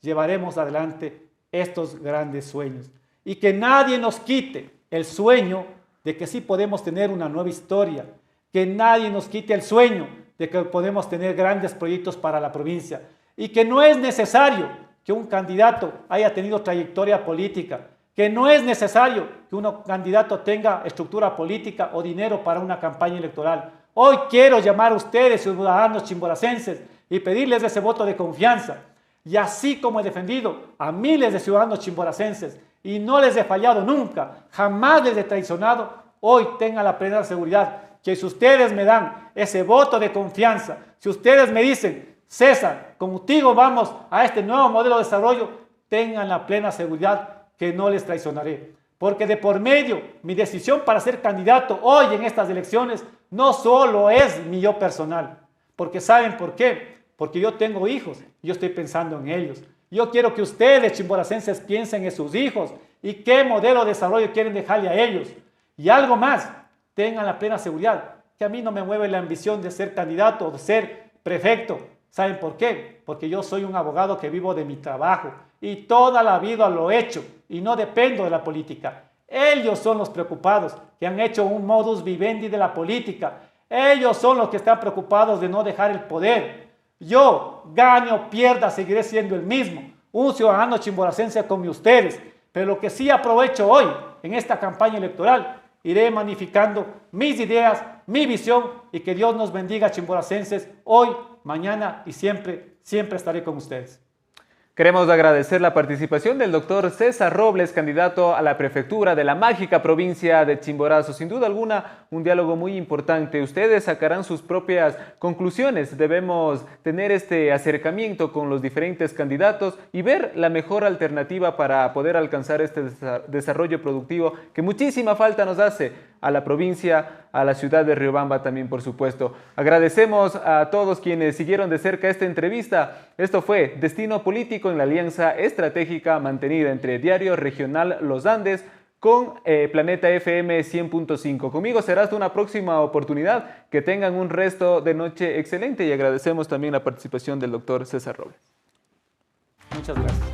B: llevaremos adelante estos grandes sueños. Y que nadie nos quite el sueño de que sí podemos tener una nueva historia, que nadie nos quite el sueño de que podemos tener grandes proyectos para la provincia y que no es necesario que un candidato haya tenido trayectoria política, que no es necesario que un candidato tenga estructura política o dinero para una campaña electoral. Hoy quiero llamar a ustedes, ciudadanos chimboracenses, y pedirles ese voto de confianza. Y así como he defendido a miles de ciudadanos chimboracenses y no les he fallado nunca, jamás les he traicionado, hoy tengan la plena seguridad que si ustedes me dan ese voto de confianza, si ustedes me dicen, César, contigo vamos a este nuevo modelo de desarrollo, tengan la plena seguridad que no les traicionaré. Porque de por medio, mi decisión para ser candidato hoy en estas elecciones no solo es mi yo personal. Porque ¿saben por qué? Porque yo tengo hijos y yo estoy pensando en ellos. Yo quiero que ustedes, chimboracenses, piensen en sus hijos y qué modelo de desarrollo quieren dejarle a ellos. Y algo más, tengan la plena seguridad que a mí no me mueve la ambición de ser candidato o de ser prefecto. ¿Saben por qué? Porque yo soy un abogado que vivo de mi trabajo y toda la vida lo he hecho y no dependo de la política. Ellos son los preocupados que han hecho un modus vivendi de la política. Ellos son los que están preocupados de no dejar el poder. Yo, gane o pierda, seguiré siendo el mismo, un ciudadano chimboracense como ustedes. Pero lo que sí aprovecho hoy en esta campaña electoral, iré magnificando mis ideas, mi visión y que Dios nos bendiga, chimboracenses, hoy, mañana y siempre, siempre estaré con ustedes.
A: Queremos agradecer la participación del doctor César Robles, candidato a la prefectura de la mágica provincia de Chimborazo. Sin duda alguna, un diálogo muy importante. Ustedes sacarán sus propias conclusiones. Debemos tener este acercamiento con los diferentes candidatos y ver la mejor alternativa para poder alcanzar este desarrollo productivo que muchísima falta nos hace a la provincia, a la ciudad de Riobamba también, por supuesto. Agradecemos a todos quienes siguieron de cerca esta entrevista. Esto fue Destino Político en la alianza estratégica mantenida entre Diario Regional Los Andes con Planeta FM 100.5. Conmigo será hasta una próxima oportunidad. Que tengan un resto de noche excelente y agradecemos también la participación del doctor César Robles.
B: Muchas gracias.